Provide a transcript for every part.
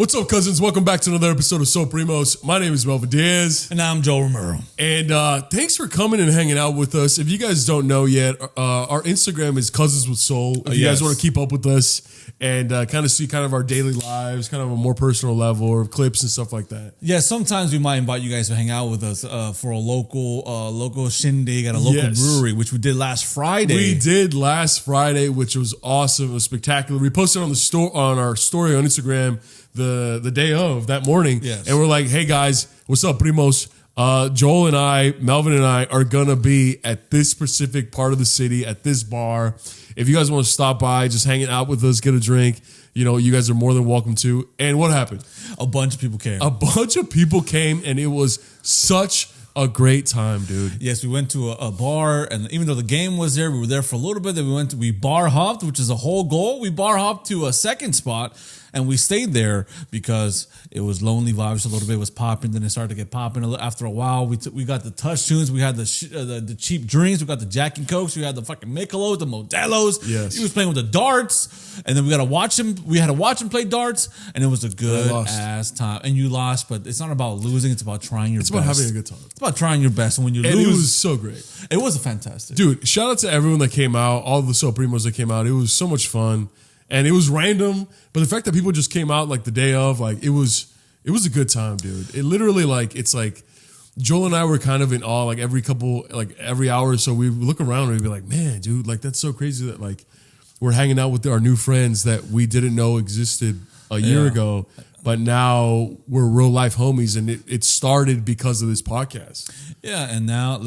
What's up, cousins? Welcome back to another episode of So Primos. My name is Melvin Diaz. And I'm Joe Romero. And thanks for coming and hanging out with us. If you guys don't know yet, our Instagram is Cousins with Soul. If you guys want to keep up with us and kind of see kind of our daily lives, kind of a more personal level, or clips and stuff like that. Yeah, sometimes we might invite you guys to hang out with us for a local shindig at a local brewery, which we did last Friday. We did last Friday, which was awesome. It was spectacular. We posted on our story on Instagram the day of that morning, and we're like, hey guys, what's up, Primos? Joel and I, Melvin and I are gonna be at this specific part of the city at this bar. If you guys want to stop by, just hanging out with us, get a drink, you guys are more than welcome to. And what happened? A bunch of people came. And it was such a great time, dude. Yes, we went to a bar, and even though the game was there, we were there for a little bit. Then we bar hopped, which is a whole goal. We bar hopped to a second spot, and we stayed there because it was lonely vibes a little bit. It was popping, then it started to get popping. After a while, we got the touch tunes, we had the cheap drinks, we got the Jack and Cokes, we had the fucking Michelob, the Modelo's. Yes, he was playing with the darts, and then we had to watch him play darts, and it was a good ass time. And you lost, but it's not about losing; it's about trying your best. It's about having a good time. It's about trying your best, and when you lose, it was so great. It was fantastic, dude. Shout out to everyone that came out, all the So Primos that came out. It was so much fun. And it was random, but the fact that people just came out like the day of, like it was a good time, dude. It literally it's like Joel and I were kind of in awe, like every hour or so we look around and we'd be like, man, dude, like that's so crazy that like we're hanging out with our new friends that we didn't know existed a year ago, but now we're real life homies, and it started because of this podcast. Yeah, and now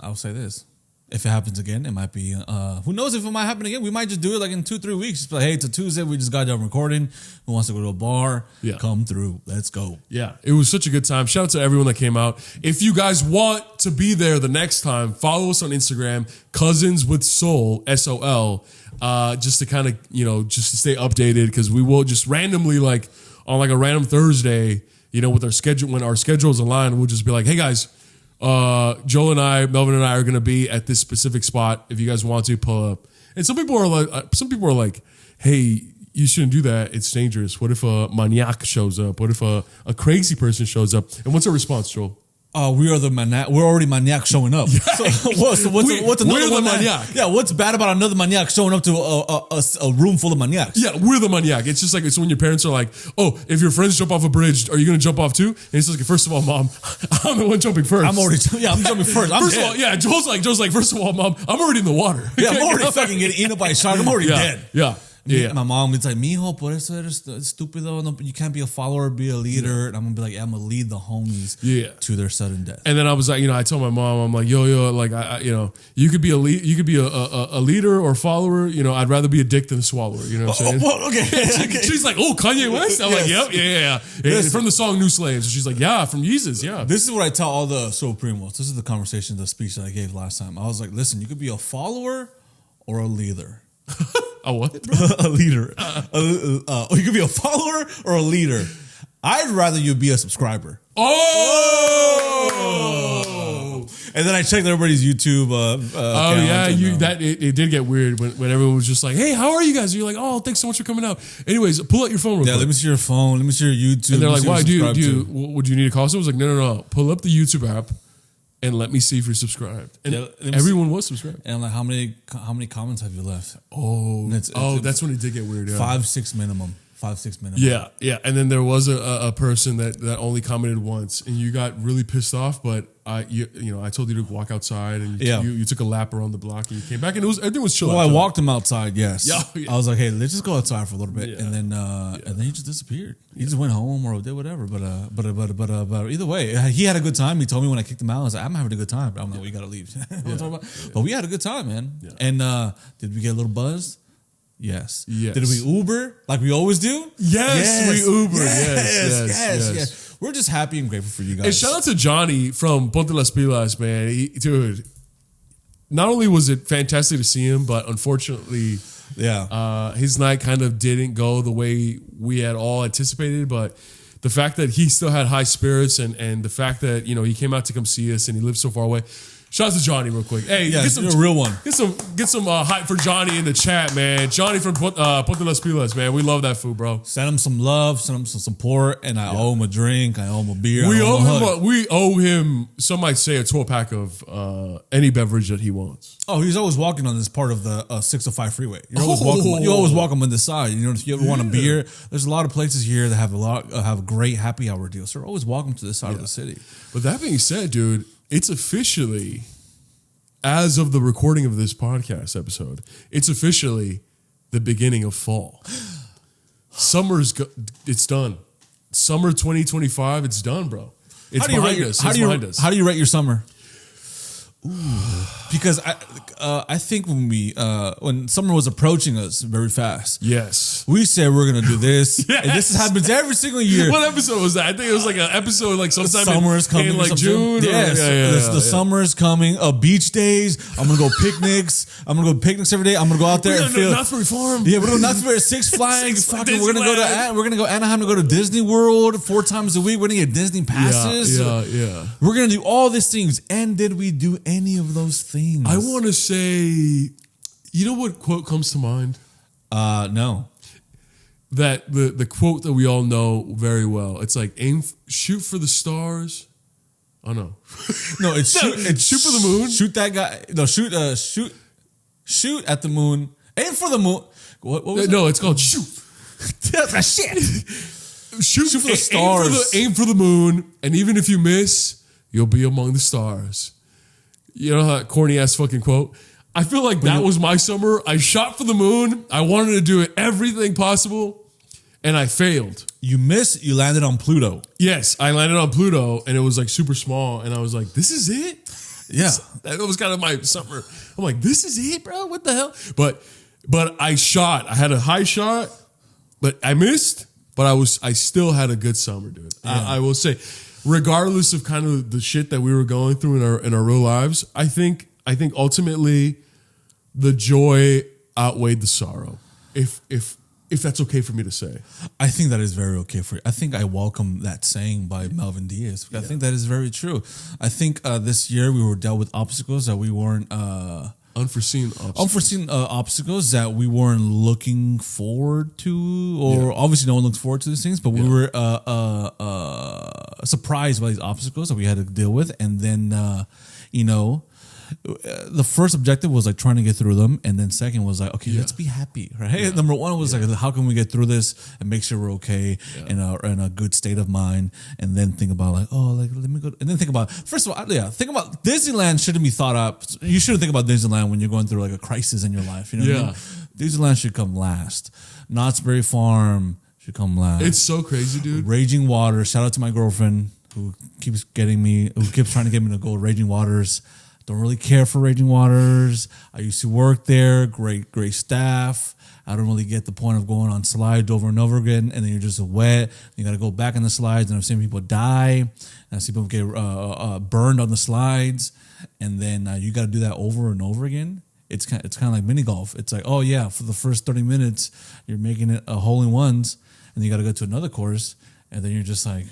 I'll say this. If it happens again, it might be, who knows if it might happen again. We might just do it like in 2-3 weeks. Just be like, hey, it's a Tuesday. We just got done recording. Who wants to go to a bar? Yeah. Come through. Let's go. Yeah. It was such a good time. Shout out to everyone that came out. If you guys want to be there the next time, follow us on Instagram, Cousins with Soul, SOL, just to kind of, just to stay updated, because we will just randomly, like on like a random Thursday, with our schedule, when our schedules align, we'll just be like, hey guys, Joel and I, Melvin and I are going to be at this specific spot. If you guys want to pull up. And some people are like, hey, you shouldn't do that. It's dangerous. What if a maniac shows up? What if a crazy person shows up? And what's our response, Joel? We're already maniac showing up. Yeah. So what's another one? Maniac. Yeah, what's bad about another maniac showing up to a room full of maniacs? Yeah, we're the maniac. It's just like it's when your parents are like, "Oh, if your friends jump off a bridge, are you going to jump off too?" And it's like, first of all, Mom, I'm the one jumping first. I'm jumping first. First of all, yeah, Joel's like, first of all, Mom, I'm already in the water. Yeah, I'm already fucking getting eaten up by a shark. I'm already dead. Yeah. Yeah. My mom was like, mijo, por eso eres estúpido. No, you can't be a follower, be a leader. And I'm going to be like, I'm going to lead the homies to their sudden death. And then I was like, I told my mom, I'm like, yo, like, you could be you could be a leader or follower. I'd rather be a dick than a swallower. You know what I'm saying? Oh, okay. She's like, oh, Kanye West? I'm like, yep, yeah. From the song New Slaves. So she's like, yeah, from Jesus, yeah. This is what I tell all the So Primos. This is the conversation, the speech that I gave last time. I was like, listen, you could be a follower or a leader. A what? A leader. You could be a follower or a leader. I'd rather you be a subscriber. Oh! And then I checked everybody's YouTube. It did get weird when everyone was just like, "Hey, how are you guys?" And you're like, "Oh, thanks so much for coming out." Anyways, pull out your phone real quick. Let me see your phone. Let me see your YouTube. And they're like, "Why would you need a call?" So I was like, "No. Pull up the YouTube app and let me see if you're subscribed." And everyone was subscribed. And I'm like, how many comments have you left? That's when it did get weird. Yeah. 5-6 minimum. 5-6 minimum. Yeah. And then there was a person that only commented once, and you got really pissed off. But I told you to walk outside, and you took a lap around the block, and you came back, and everything was chill. Well, I walked him outside. Yes. Yeah. I was like, hey, let's just go outside for a little bit, and then he just disappeared. He just went home or did whatever. But either way, he had a good time. He told me when I kicked him out, I was like, I'm having a good time. But I'm like, we gotta leave. But we had a good time, man. Yeah. And did we get a little buzzed? Yes. Did we Uber like we always do? Yes. We Ubered. Yes. We're just happy and grateful for you guys. And shout out to Johnny from Ponte las Pilas, man. Dude, not only was it fantastic to see him, but unfortunately, his night kind of didn't go the way we had all anticipated. But the fact that he still had high spirits and the fact that he came out to come see us and he lived so far away. Shout out to Johnny real quick. Hey, Yeah, you're a real one. Get some hype for Johnny in the chat, man. Johnny from Punta Las Pilas, man. We love that food, bro. Send him some love, send him some support, and I owe him a drink, I owe him a beer. We owe him, some might say, a 12-pack of any beverage that he wants. Oh, he's always walking on this part of the 605 freeway. You always walk him on this side. You know, if you ever want a beer, there's a lot of places here that have have great happy hour deals. So always welcome to this side of the city. But that being said, dude, it's officially, as of the recording of this podcast episode, it's officially the beginning of fall. It's done. Summer 2025, it's done, bro. It's behind us. How do you rate your summer? Because I think when summer was approaching us very fast, yes, we said we're gonna do this, yes. and this happens every single year. What episode was that? I think it was like an episode like sometime summer is coming, in like June. Yes, the summer is coming. Beach days. I'm gonna go picnics. I'm gonna go picnics every day. I'm gonna go out there and feel Knott's Berry Farm. Yeah, we're going to Knott's Berry, Six Flags. We're gonna go Anaheim to go to Disney World 4 times a week. We're gonna get Disney passes. Yeah. We're gonna do all these things. And did we do any of those things? I want to say, you know what quote comes to mind? No. That the quote that we all know very well. It's like shoot for the stars. Oh no, no, it's shoot for the moon. Shoot that guy. No, shoot at the moon. Aim for the moon. What was it? No, it's called shoot. That's shit. Shoot for the stars. Aim for the moon, and even if you miss, you'll be among the stars. You know that corny ass fucking quote? I feel like that was my summer. I shot for the moon. I wanted to do everything possible, and I failed. You missed. You landed on Pluto. Yes, I landed on Pluto, and it was like super small, and I was like, "This is it." Yeah, that was kind of my summer. I'm like, "This is it, bro. What the hell?" But I shot. I had a high shot, but I missed. But I still had a good summer, dude. Yeah. I will say, regardless of kind of the shit that we were going through in our real lives, I think ultimately the joy outweighed the sorrow. If that's okay for me to say. I think that is very okay for you. I think I welcome that saying by Melvin Diaz. I think that is very true. I think this year we were dealt with obstacles that we weren't unforeseen obstacles that we weren't looking forward to, or obviously no one looks forward to these things, but we were surprised by these obstacles that we had to deal with. And then the first objective was like trying to get through them, and then second was like, okay, let's be happy, right? Number one was like, how can we get through this and make sure we're okay in a good state of mind, and then think about like, let me go, and then think about, first of all, think about Disneyland shouldn't be thought up. You shouldn't think about Disneyland when you're going through like a crisis in your life. You know what I mean? Disneyland should come last. Knott's Berry Farm should come last. It's so crazy, dude. Raging Waters. Shout out to my girlfriend who keeps trying to get me to go Raging Waters. Don't really care for Raging Waters. I used to work there. Great staff. I don't really get the point of going on slides over and over again, and then you're just wet. You got to go back on the slides, and I've seen people die. And I've seen people get burned on the slides, and then you got to do that over and over again. It's kind of like mini golf. It's like, oh yeah, for the first 30 minutes, you're making it a hole in ones, and then you got to go to another course, and then you're just like,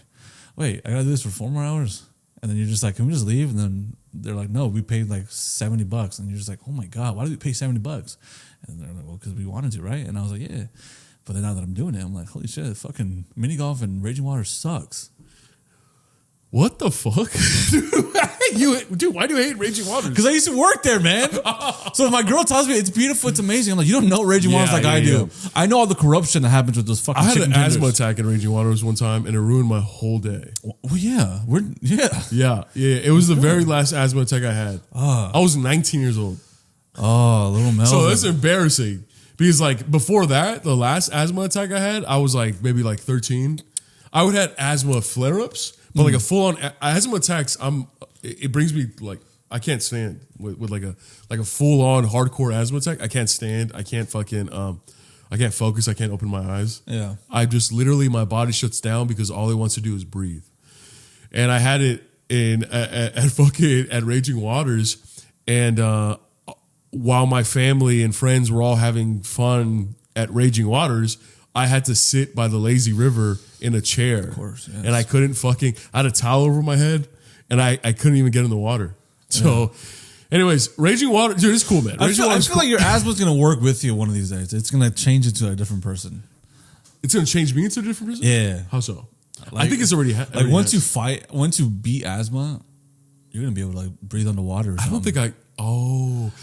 wait, I got to do this for 4 more hours. And then you're just like, can we just leave? And then they're like, no, we paid like $70. And you're just like, oh my God, why did we pay $70? And they're like, well, because we wanted to, right? And I was like, yeah. But then now that I'm doing it, I'm like, holy shit, fucking mini golf and Raging Water sucks. What the fuck? Dude, why do you hate Raging Waters? Because I used to work there, man. So if my girl tells me it's beautiful, it's amazing, I'm like, you don't know Raging Waters like I do. I know all the corruption that happens with those fucking chicken tenders. I had an asthma attack in Raging Waters one time, and it ruined my whole day. Well, yeah. Yeah. It was the very last asthma attack I had. I was 19 years old. Oh, little Melvin. So that's embarrassing. Because like before that, the last asthma attack I had, I was like maybe like 13. I would have asthma flare-ups. But like a full-on asthma attacks, it brings me like I can't stand with like a full-on hardcore asthma attack. I can't stand. I can't fucking I can't focus. I can't open my eyes. Yeah. I just literally my body shuts down because all it wants to do is breathe. And I had it at Raging Waters, and while my family and friends were all having fun at Raging Waters, I had to sit by the lazy river in a chair. Of course, yes. And I couldn't I had a towel over my head, and I couldn't even get in the water. So, anyways, raging water, dude, it's cool, man. I feel like your asthma's gonna work with you one of these days. It's gonna change into a different person. It's gonna change me into a different person. Yeah. How so? Like, I think it's already like once you beat asthma, you're gonna be able to like breathe underwater. Or something. I don't think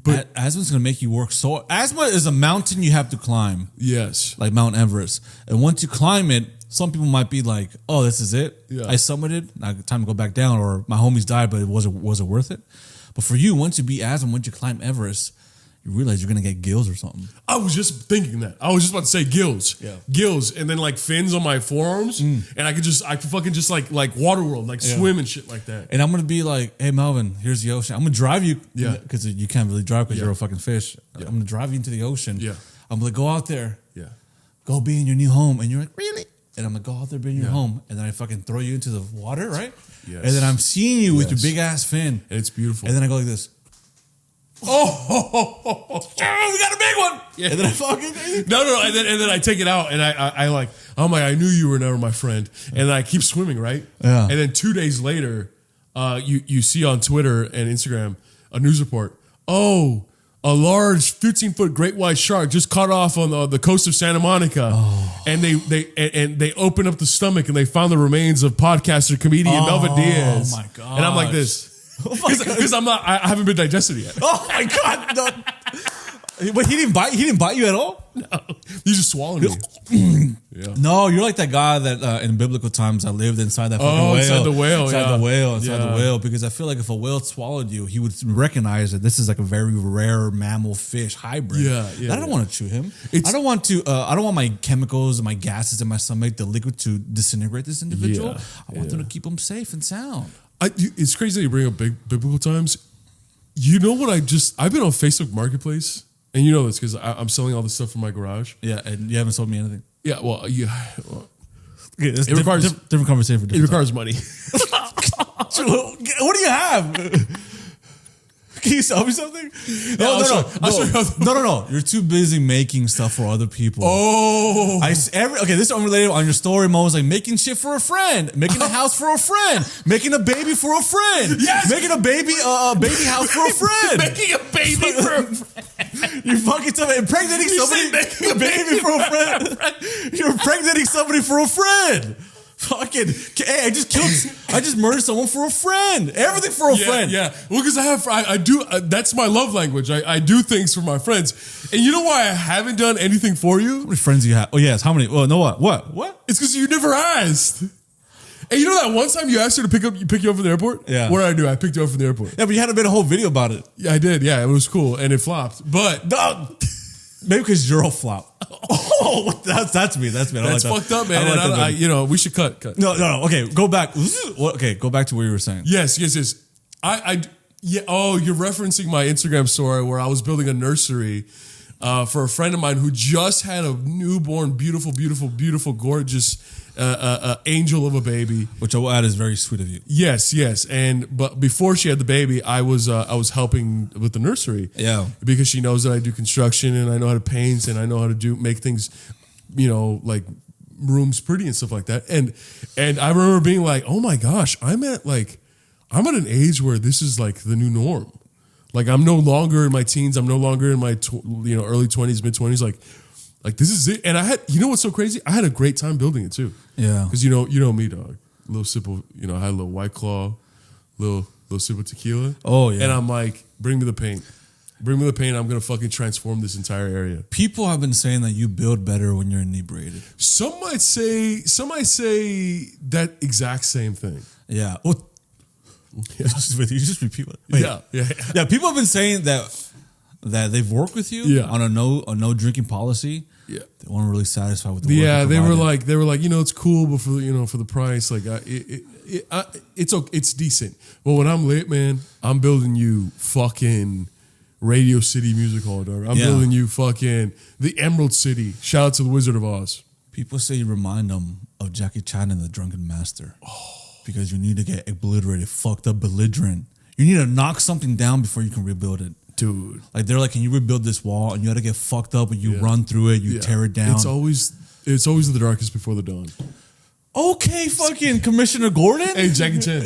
but asthma's gonna make you work so. Asthma is a mountain you have to climb. Yes. Like Mount Everest, and once you climb it, some people might be like, "Oh, this is it. Yeah. I summited. Now time to go back down." Or my homies died, but was it worth it? But for you, once you beat asthma, once you climb Everest, you realize you're gonna get gills or something. I was just thinking that. I was just about to say gills. Yeah. Gills, and then like fins on my forearms, and I could fucking just like Waterworld, like swim and shit like that. And I'm gonna be like, "Hey, Melvin, here's the ocean. I'm gonna drive you, because you can't really drive because you're a fucking fish. I'm gonna drive you into the ocean. Yeah. I'm gonna go out there. Yeah. Go be in your new home." And you're like, "Really?" And I'm gonna go out there, be in your home, and then I fucking throw you into the water, right? Yes. And then I'm seeing you with your big ass fin, And it's beautiful. and then I go like this. Oh, we got a big one! Yeah. And then I fucking No, and then I take it out, and I like, oh my, I knew you were never my friend, and then I keep swimming, right? Yeah. And then 2 days later, you see on Twitter and Instagram a news report. Oh, a large 15-foot great white shark just caught off on the coast of Santa Monica, and they opened up the stomach and they found the remains of podcaster comedian Melvin Diaz. Oh my god! And I'm like this because I haven't been digested yet. Oh my god! No. But he didn't bite. He didn't bite you at all. No, he just swallowed me. Yeah. No, you're like that guy that in biblical times I lived inside that fucking whale. Inside the whale, inside the whale. Because I feel like if a whale swallowed you, he would recognize that this is like a very rare mammal fish hybrid. Yeah. I don't want to chew him. I don't want to. I don't want my chemicals and my gases in my stomach, the liquid, to disintegrate this individual. Yeah, I want them to keep him safe and sound. It's crazy that you bring up biblical times. You know what? I've been on Facebook Marketplace, and you know this because I'm selling all this stuff from my garage. Yeah, and you haven't sold me anything. Yeah, well, Okay, it requires different conversation. For different it requires money. What do you have? Can you sell me something? No. You're too busy making stuff for other people. Oh, okay, this is unrelated. On your story, Mo was like making shit for a friend, making a house for a friend, making a baby for a friend, yes, making a baby house for a friend, making a baby for a friend. You're fucking impregnating somebody, making a baby for a friend. You're impregnating somebody for a friend. Fucking, hey, I just murdered someone for a friend. Everything for a friend. Yeah. Well, because I do, that's my love language. I do things for my friends. And you know why I haven't done anything for you? How many friends do you have? Oh, yes. How many? Well, no, what? It's because you never asked. And you know that one time you asked her to pick you up from the airport? Yeah. What did I do? I picked you up from the airport. Yeah, but you hadn't made a whole video about it. Yeah, I did. Yeah, it was cool. And it flopped. But... Maybe because you're a flop. Oh, that's me. That's me. That's fucked up, man. We should cut. No. Okay, go back. Okay, go back to what you were saying. Yes. Oh, you're referencing my Instagram story where I was building a nursery for a friend of mine who just had a newborn, beautiful, gorgeous angel of a baby. Which I will add is very sweet of you. Yes. But before she had the baby, I was helping with the nursery. Yeah. Because she knows that I do construction and I know how to paint and I know how to make things, like rooms pretty and stuff like that. And I remember being like, oh my gosh, I'm at an age where this is like the new norm. Like I'm no longer in my teens. I'm no longer in my early 20s, mid 20s. Like this is it. And I had, what's so crazy? I had a great time building it too. Yeah. Because you know me, dog. A little sip of, I had a little White Claw, little sip of tequila. Oh yeah. And I'm like, bring me the paint. Bring me the paint. I'm gonna fucking transform this entire area. People have been saying that you build better when you're inebriated. Some might say that exact same thing. Yeah. Well, you just repeat it. Yeah. People have been saying that they've worked with you on a no drinking policy. Yeah, they weren't really satisfied with the work. Yeah, they were like, it's cool, but for the price, like it's decent. But when I'm lit, man, I'm building you fucking Radio City Music Hall, dog. I'm building you fucking the Emerald City. Shout out to the Wizard of Oz. People say you remind them of Jackie Chan and the Drunken Master. Because you need to get obliterated, fucked up, belligerent. You need to knock something down before you can rebuild it. Dude. Like they're like, can you rebuild this wall? And you got to get fucked up and you run through it, you tear it down. It's always the darkest before the dawn. Okay, fucking Commissioner Gordon. Hey, Jackie Chan.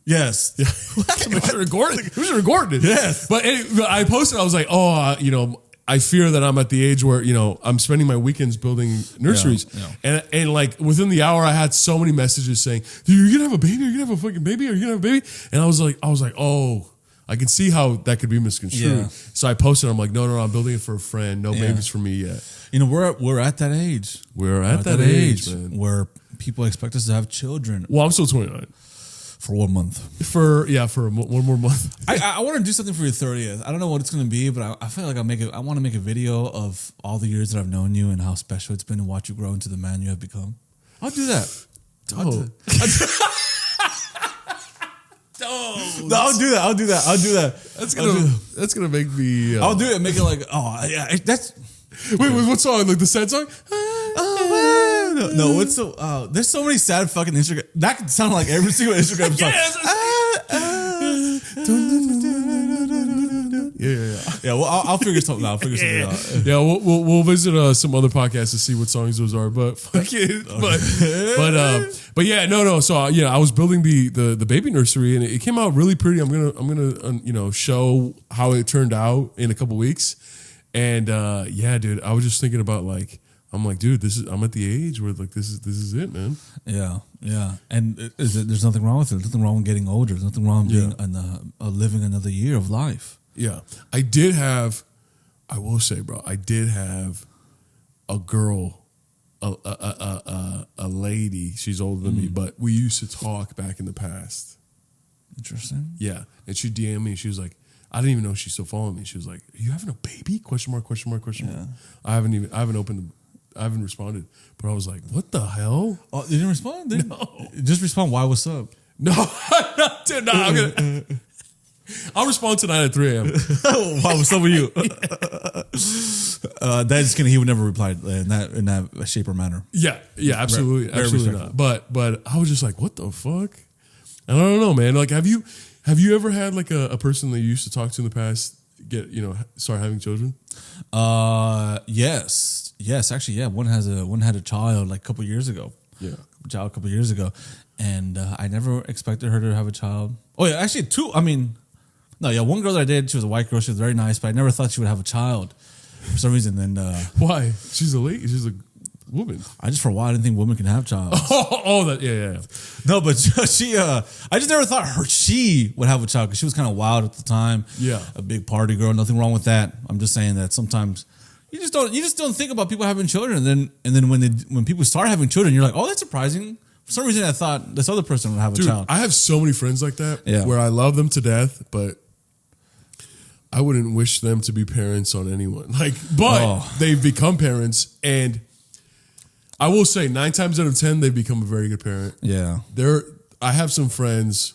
Yes. We should record it. We should record it. Yes. But I posted. I was like, I fear that I'm at the age where I'm spending my weekends building nurseries, and like within the hour, I had so many messages saying, "Dude, you're gonna have a baby? Are you gonna have a fucking baby? Are you gonna have a baby?" And I was like, oh. I can see how that could be misconstrued. Yeah. So I posted. I'm like, no, I'm building it for a friend. No babies for me yet. We're at that age. We're at that age, man. Where people expect us to have children. Well, I'm still 29. For 1 month. For one more month. I want to do something for your 30th. I don't know what it's going to be, but I feel like I want to make a video of all the years that I've known you and how special it's been to watch you grow into the man you have become. I'll do that. I'll do that. That's gonna make me. I'll do it. Make it like, that's. Wait, what song? Like the sad song? No, what's so? There's so many sad fucking Instagram. That could sound like every single Instagram song. Yeah. Well, I'll figure something out. Yeah, we'll visit some other podcasts to see what songs those are. But fuck it. But yeah, no. So I was building the baby nursery, and it came out really pretty. I'm gonna show how it turned out in a couple weeks. And dude, I was just thinking about like. I'm like, dude, I'm at the age where like this is it, man. Yeah. And there's nothing wrong with it. There's nothing wrong with getting older. There's nothing wrong with being living another year of life. Yeah. I will say, bro, I did have a girl, a lady, she's older than me, but we used to talk back in the past. Interesting. Yeah. And she DM'd me and she was like, I didn't even know she's still following me. She was like, "Are you having a baby?" Question mark. Yeah. I haven't responded, but I was like, "What the hell?" Oh, you didn't respond? No. Just respond. Why? What's up? No, dude, no. I'll respond tonight at 3 a.m. Why? What's up with you? That's gonna. He would never reply in that shape or manner. Yeah, absolutely, Very absolutely not. But I was just like, "What the fuck?" And I don't know, man. Like, have you ever had like a person that you used to talk to in the past start having children? Yes, actually, yeah. One had a child like a couple years ago. Yeah, a couple years ago, and I never expected her to have a child. Oh yeah, actually two. I mean, no, yeah, one girl that I did, she was a white girl. She was very nice, but I never thought she would have a child for some reason. Then why? She's a woman. I just for a while I didn't think women can have child. Yeah. No, but she, I just never thought she would have a child because she was kind of wild at the time. Yeah, a big party girl. Nothing wrong with that. I'm just saying that sometimes you just don't think about people having children, and then when people start having children, you're like, oh, that's surprising. For some reason, I thought this other person would have a child. I have so many friends like that where I love them to death, but I wouldn't wish them to be parents on anyone. They've become parents, and I will say 9 times out of 10 they've become a very good parent. Yeah, I have some friends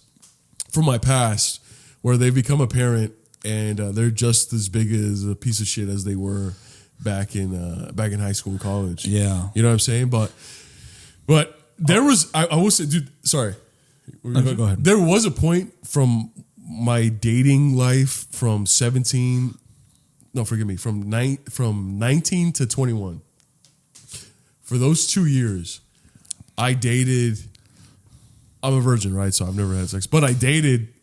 from my past where they've become a parent, and they're just as big as a piece of shit as they were back in high school and college. Yeah, you know what I'm saying, but. There was, I will say, dude, sorry. Okay, go ahead. There was a point from my dating life from 19 to 21. For those 2 years, I dated, I'm a virgin, right? So I've never had sex, but I dated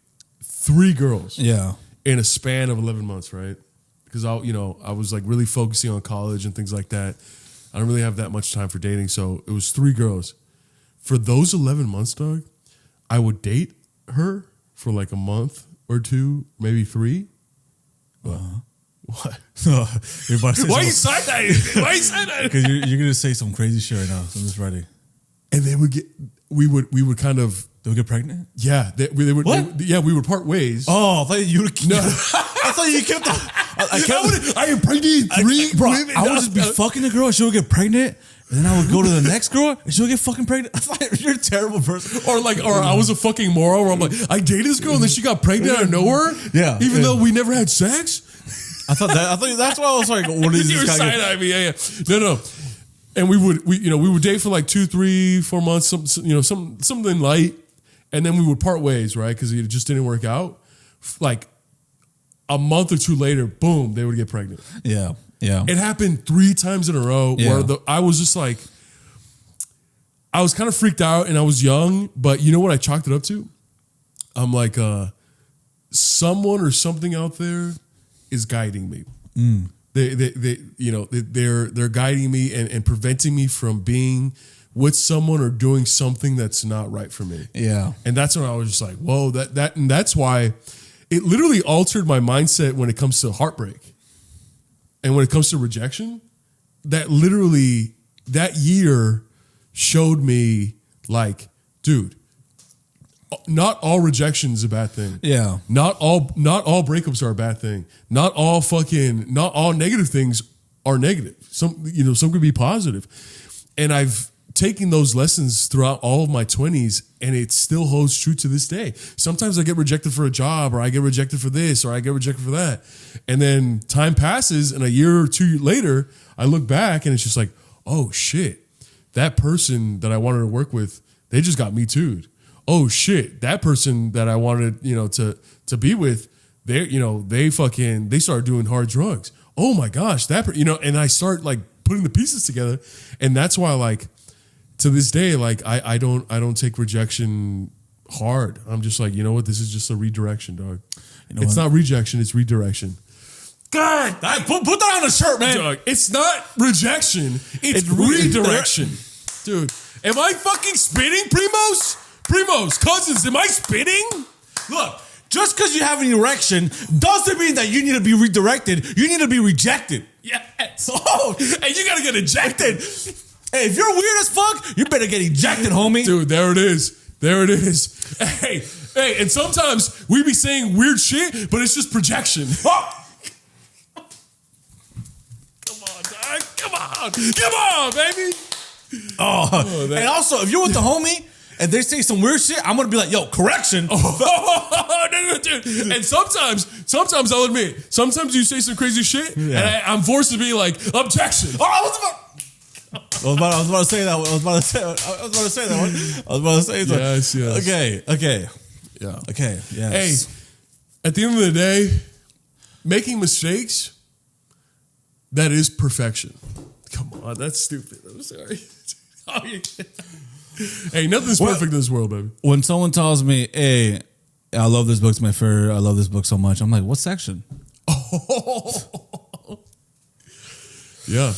3 girls. Yeah. In a span of 11 months, right? Because I was like really focusing on college and things like that. I don't really have that much time for dating. So it was 3 girls. For those 11 months, dog, I would date her for like a month or 2, maybe 3. What? Why are you side-eyeing? Why are you side-eyeing? Because you're going to say some crazy shit right now, so I'm just ready. And they would we would kind of... They would get pregnant? Yeah. They would. What? We would part ways. Oh, I thought you would... No. I thought you kept... I impregnated 3 women. I would just be fucking a girl and she would get pregnant. And then I would go to the next girl and she'll get fucking pregnant. I thought you're a terrible person. Or I was a fucking moron where I'm like, I dated this girl and then she got pregnant out of nowhere. Yeah. Even though we never had sex. I thought that's why I was like, what is this guy? Side-eye me, yeah. No. And we would date for like 2, 3, 4 months, something light, and then we would part ways, right? Because it just didn't work out. Like a month or 2 later, boom, they would get pregnant. Yeah. Yeah. It happened 3 times in a row where I was just like, I was kind of freaked out and I was young, but you know what I chalked it up to? I'm like, someone or something out there is guiding me. They're guiding me and preventing me from being with someone or doing something that's not right for me. Yeah. And that's when I was just like, whoa, and that's why it literally altered my mindset when it comes to heartbreak. And when it comes to rejection, that year showed me like, dude, not all rejection is a bad thing. Yeah. Not all breakups are a bad thing. Not all negative things are negative. Some could be positive. And I've taken those lessons throughout all of my 20s, and it still holds true to this day. Sometimes I get rejected for a job, or I get rejected for this, or I get rejected for that. And then time passes, and a year or two later, I look back and it's just like, oh shit, that person that I wanted to work with, they just got me too'd. Oh shit, that person that I wanted, to be with, they started doing hard drugs. Oh my gosh, and I start like putting the pieces together. And that's why, like, to this day, like I don't take rejection hard. I'm just like, you know what, this is just a redirection, dog. It's not rejection, it's redirection. God, put that on a shirt, man. Dog, it's not rejection, it's redirection. Dude, am I fucking spitting, Primos? Primos, cousins, am I spitting? Look, just because you have an erection doesn't mean that you need to be redirected. You need to be rejected. Yeah. Oh, and you gotta get ejected. Hey, if you're weird as fuck, you better get ejected, homie. Dude, there it is. Hey, and sometimes we be saying weird shit, but it's just projection. Oh. Come on, baby. And also, if you're with the homie and they say some weird shit, I'm gonna be like, yo, correction. No, dude. And sometimes I'll admit, sometimes you say some crazy shit, and I'm forced to be like, objection. I was about to say that. Yes. Okay. Yeah. Okay. Yes. Hey, at the end of the day, making mistakes, that is perfection. Come on, that's stupid. I'm sorry. Hey, nothing's perfect in this world, baby. When someone tells me, hey, I love this book, it's my favorite, I love this book so much, I'm like, what section? Yeah.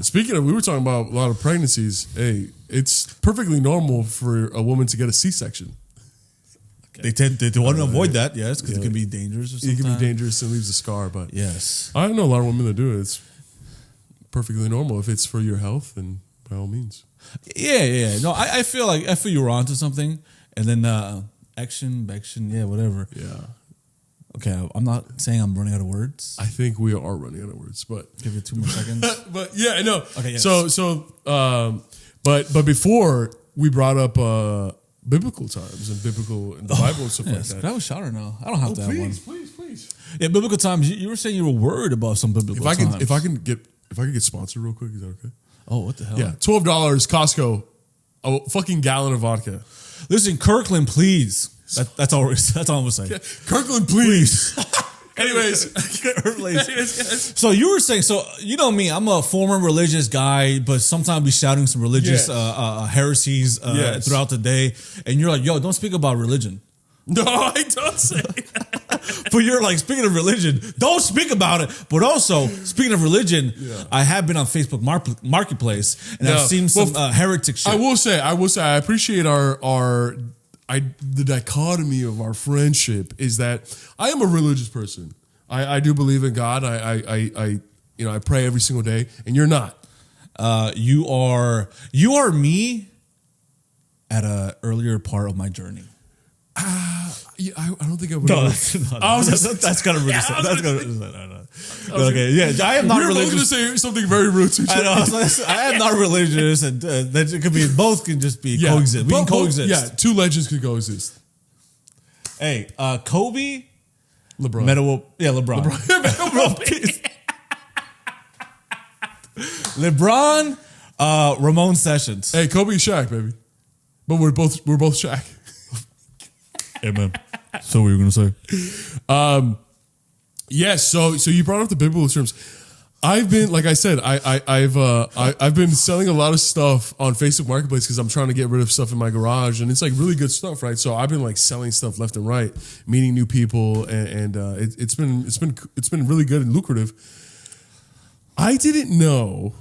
Speaking of, we were talking about a lot of pregnancies. Hey, it's perfectly normal for a woman to get a C-section. Okay. They want to avoid that, yes, because it can be dangerous or something. It can be dangerous and leaves a scar, but yes. I know a lot of women that do it. It's perfectly normal. If it's for your health, then by all means. Yeah. No, I feel you were onto something, and then action, yeah, whatever. Yeah. Okay, I'm not saying I'm running out of words. I think we are running out of words, but give it 2 more seconds. But yeah, I know. Okay. Yes. But before we brought up biblical times and the Bible and stuff like that. Can I have a shot or no? I don't have to have one. Please. Yeah, biblical times. You were saying you were worried about some biblical times. If I can get sponsored real quick, is that okay? Oh, what the hell? Yeah, $12 Costco, a fucking gallon of vodka. Listen, Kirkland, please. That's all I'm gonna say. Yeah, Kirkland, please. Anyways. So you were saying, so you know me, I'm a former religious guy, but sometimes be shouting some religious heresies throughout the day, and you're like, yo, don't speak about religion. No, I don't say that. But you're like, speaking of religion, don't speak about it. But also, speaking of religion, I have been on Facebook Marketplace, and I've seen some heretic shit. I will say, I appreciate the dichotomy of our friendship is that I am a religious person. I do believe in God. I pray every single day, and you're not. You are me at an earlier part of my journey. I don't think I would. No, that's kind of rude. Okay, yeah, I am not religious. You're both going to say something very rude to each other. I am not religious, and that it could be both can just be coexist. We can coexist. Yeah, two legends can coexist. Hey, Kobe, LeBron. LeBron. LeBron, Ramon Sessions. Hey, Kobe and Shaq, baby. But we're both Shaq. Hey, man. So what were you going to say? Yes, so you brought up the biblical terms. I've been, like I said, I've been selling a lot of stuff on Facebook Marketplace because I'm trying to get rid of stuff in my garage, and it's like really good stuff, right? So I've been like selling stuff left and right, meeting new people, and it's been really good and lucrative. I didn't know,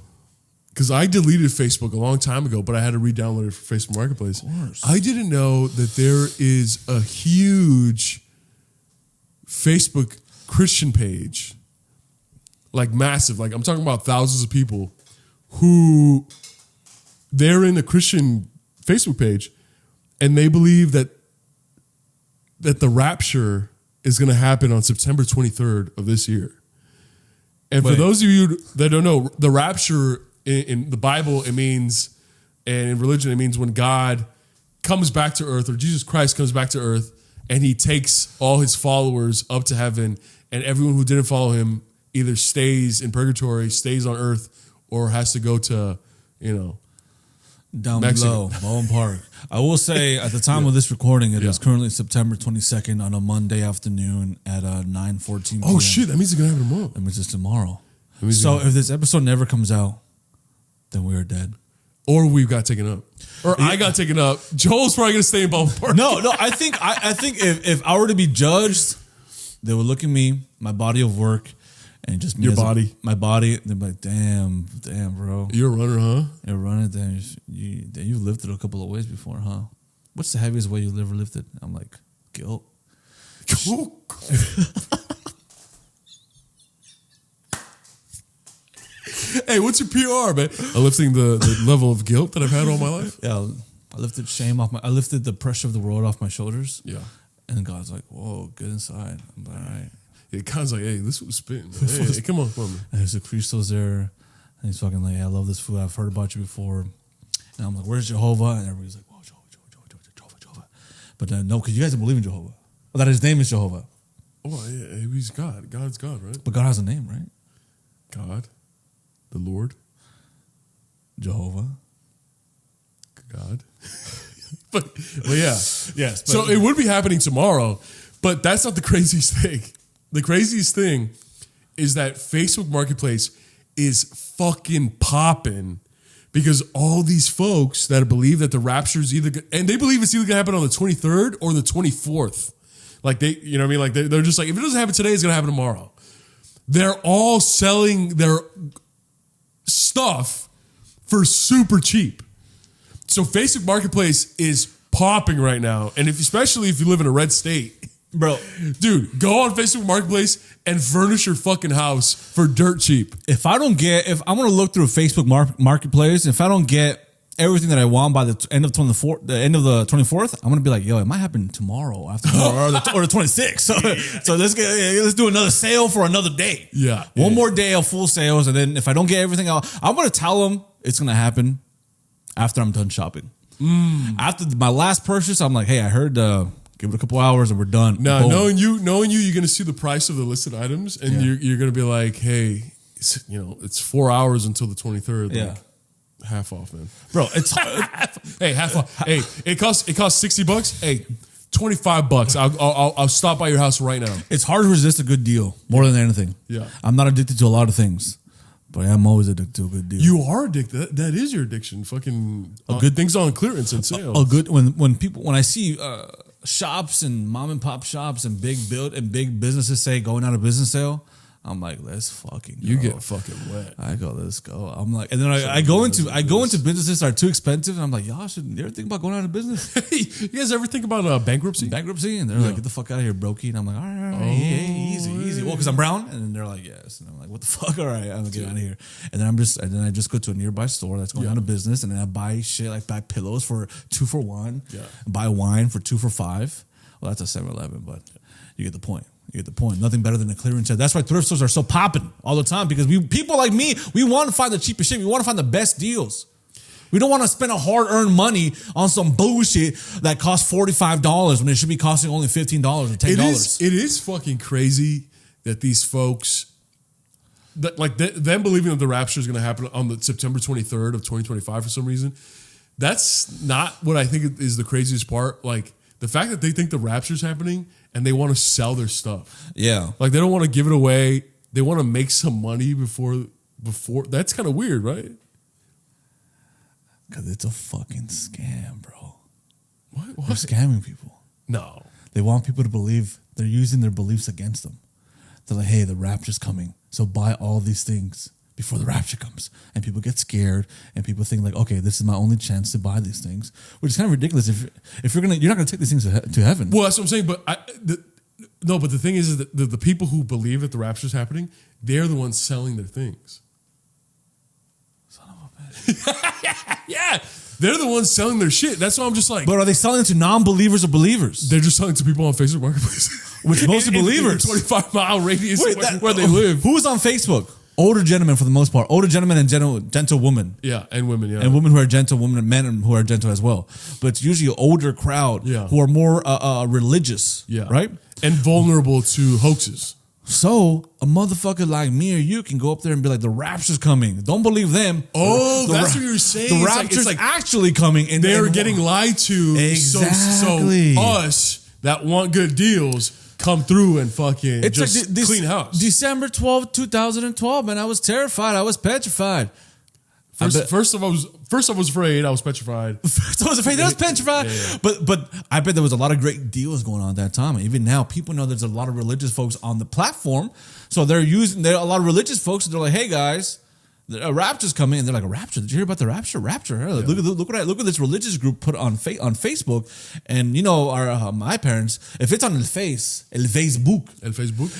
because I deleted Facebook a long time ago, but I had to re-download it for Facebook Marketplace. Of course. I didn't know that there is a huge Facebook Christian page. Like massive, like I'm talking about thousands of people who they're in the Christian Facebook page and they believe that the rapture is going to happen on September 23rd of this year. And for those of you that don't know, the rapture in the Bible, it means, and in religion, it means when God comes back to earth, or Jesus Christ comes back to earth, and he takes all his followers up to heaven, and everyone who didn't follow him either stays in purgatory, stays on earth, or has to go to, down Mexico. below, Bowen Park. I will say, at the time of this recording, it is currently September 22nd on a Monday afternoon at 9:14 p.m. Oh shit, that means it's going to happen tomorrow. That means it's tomorrow. So if this episode never comes out, then we are dead. Or we got taken up. Or I got taken up. Joel's probably going to stay in Bowen Park. No, I think if I were to be judged, they would look at me, my body of work, and just me Your body. my body. They'd be like, damn, bro. You're a runner, huh? You're running. Damn, you've lifted a couple of ways before, huh? What's the heaviest weight you've ever lifted? I'm like, guilt. Hey, what's your PR, man? I'm lifting the level of guilt that I've had all my life. Yeah, I lifted shame off I lifted the pressure of the world off my shoulders. Yeah. And God's like, whoa, get inside. I'm like, all right. Yeah, God's like, hey, this was spitting. Hey, come on. And there's a Christos there, and he's fucking like, I love this food. I've heard about you before. And I'm like, where's Jehovah? And everybody's like, whoa, Jehovah. But no, because you guys don't believe in Jehovah. Well, that his name is Jehovah. Oh, yeah, he's God. God's God, right? But God has a name, right? God. The Lord. Jehovah. God. but yeah. Yes. But So it would be happening tomorrow, but that's not the craziest thing. The craziest thing is that Facebook Marketplace is fucking popping because all these folks that believe that the rapture is and they believe it's either going to happen on the 23rd or the 24th. Like they, you know what I mean? Like they're just like, if it doesn't happen today, it's going to happen tomorrow. They're all selling their stuff for super cheap. So Facebook Marketplace is popping right now. And especially if you live in a red state, bro, dude, go on Facebook Marketplace and furnish your fucking house for dirt cheap. if I'm going to look through Facebook Marketplace, if I don't get everything that I want by the end of the 24th, I'm going to be like, yo, it might happen tomorrow, after tomorrow, or the 26th. So let's do another sale for another day. Yeah. One more day of full sales. And then if I don't get everything out, I'm going to tell them it's going to happen after I'm done shopping. After my last purchase, I'm like, hey, I heard, give it a couple hours and we're done. Now, Boom. knowing you, you're going to see the price of the listed items and you're going to be like, hey, it's 4 hours until the 23rd. Yeah. Like, half off, man. Bro, it's Hey, half off. Hey, it costs $60. Hey, $25. I'll stop by your house right now. It's hard to resist a good deal more than anything. Yeah. I'm not addicted to a lot of things, but I'm always addicted to a good deal. You are addicted. That is your addiction. Fucking good things on clearance and sale. A good when I see shops and mom and pop shops and big businesses say going out of business sale, I'm like, let's fucking go. You get fucking wet. I go, let's go. I'm like, and then I go into businesses that are too expensive, and I'm like, y'all should ever think about going out of business? Hey, you guys ever think about bankruptcy? Bankruptcy? And they're like, get the fuck out of here, brokey. And I'm like, all right, easy. Well, because I'm brown, and then they're like, yes. And I'm like, what the fuck? All right, I'm gonna get out of here. And then I just go to a nearby store that's going out of business, and then I buy shit, like buy pillows for 2 for 1. Yeah. Buy wine for 2 for 5. Well, that's a 7-Eleven, but you get the point. You get the point. Nothing better than a clearance sale. That's why thrift stores are so popping all the time, because people like me, we want to find the cheapest shit. We want to find the best deals. We don't want to spend a hard-earned money on some bullshit that costs $45 when it should be costing only $15 or $10. It is fucking crazy that these folks, them believing that the rapture is going to happen on the September 23rd of 2025 for some reason. That's not what I think is the craziest part. Like the fact that they think the rapture is happening and they want to sell their stuff. Yeah. Like they don't want to give it away. they want to make some money before. That's kind of weird, right? Because it's a fucking scam, bro. What? They're scamming people. No. They want people to believe. They're using their beliefs against them. They're like, hey, the rapture's coming, so buy all these things before the rapture comes. And people get scared, and people think like, okay, this is my only chance to buy these things, which is kind of ridiculous. If you're not gonna take these things to heaven. Well, that's what I'm saying. But but the thing is that the people who believe that the rapture is happening, they're the ones selling their things. Son of a bitch. Yeah, they're the ones selling their shit. That's why I'm just like. But are they selling it to non-believers or believers? They're just selling to people on Facebook Marketplace, which mostly believers. In 25-mile radius where they live. Who's on Facebook? Older gentlemen for the most part. Older gentlemen and gentle women. Yeah, and women, yeah. And women who are gentle, women and men who are gentle as well. But it's usually an older crowd who are more religious, right? And vulnerable to hoaxes. So a motherfucker like me or you can go up there and be like, the rapture's coming. Don't believe them. Oh, that's what you're saying. The rapture's actually coming. And they're getting lied to. Exactly. So us that want good deals come through and fucking just like clean house. December 12th, 2012, man. I was terrified. I was petrified. First of all, I was afraid. I was petrified. First I was afraid. I was petrified. Yeah. But I bet there was a lot of great deals going on at that time. And even now, people know there's a lot of religious folks on the platform. So there are a lot of religious folks. And they're like, hey, guys, a rapture's coming. And they're like, a rapture? Did you hear about the rapture? Rapture. Yeah. Look what this religious group put on Facebook. And, you know, my parents, if it's on el Facebook,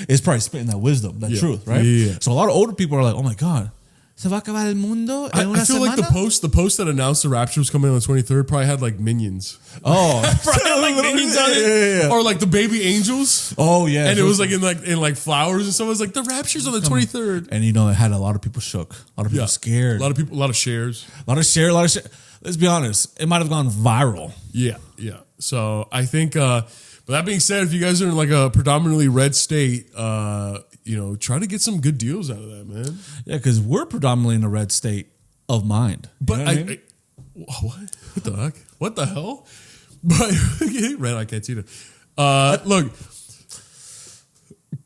it's probably spitting that wisdom, that truth, right? Yeah. So a lot of older people are like, oh, my God. Se va a acabar el mundo en una I feel semana? like the post that announced the rapture was coming on the 23rd probably had like minions. Oh, probably had like minions on it, or like the baby angels. Oh yeah, and it was like in flowers and stuff. It was like the rapture's on the 23rd, and you know it had a lot of people shook, a lot of people scared, a lot of shares. Let's be honest, it might have gone viral. Yeah. So I think, but that being said, if you guys are in like a predominantly red state, try to get some good deals out of that, man. Yeah, because we're predominantly in a red state of mind. But what the heck? What the hell? But red, I can't see that. Look,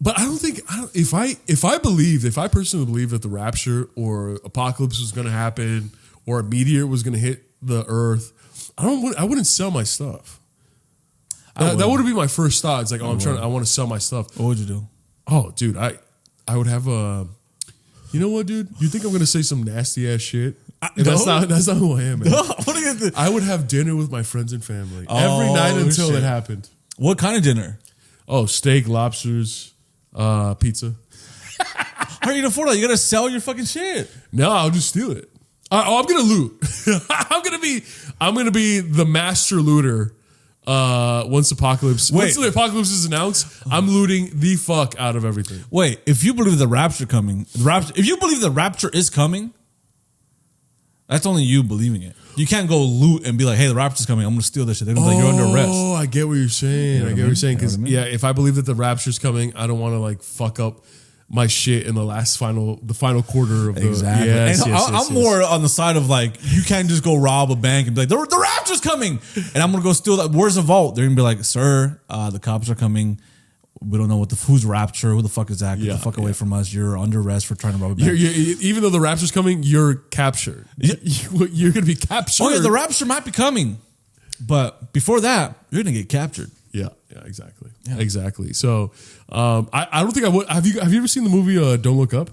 but I don't think if I personally believe that the rapture or apocalypse was going to happen or a meteor was going to hit the earth, I wouldn't sell my stuff. That would be my first thought. It's like, I want to sell my stuff. What would you do? Oh, dude, I would have a. You know what, dude? You think I'm gonna say some nasty ass shit? No. That's not who I am, man. No, what are you gonna do? I would have dinner with my friends and family every night until it happened. What kind of dinner? Oh, steak, lobsters, pizza. How are you gonna afford that? You gotta sell your fucking shit. No, I'll just steal it. I'm gonna loot. I'm gonna be the master looter. Once the apocalypse is announced, I'm looting the fuck out of everything. Wait, if you believe the rapture if you believe the rapture is coming, that's only you believing it. You can't go loot and be like, hey, the rapture's coming, I'm gonna steal this shit. They're gonna be like, you're under arrest. Oh, I get what you're saying. I get what you're saying. Because if I believe that the rapture's coming, I don't want to like fuck up my shit in the final quarter of the exactly. I'm more on the side of like, you can't just go rob a bank and be like, the rapture's coming, and I'm gonna go steal that. Where's the vault? They're gonna be like, sir, the cops are coming. We don't know who's rapture. Who the fuck is that? Get the fuck away from us. You're under arrest for trying to rob a bank. Even though the rapture's coming, you're captured. You're gonna be captured. Oh yeah, the rapture might be coming, but before that, you're gonna get captured. Yeah, exactly. Yeah. Exactly. So, I don't think I would. Have you ever seen the movie Don't Look Up?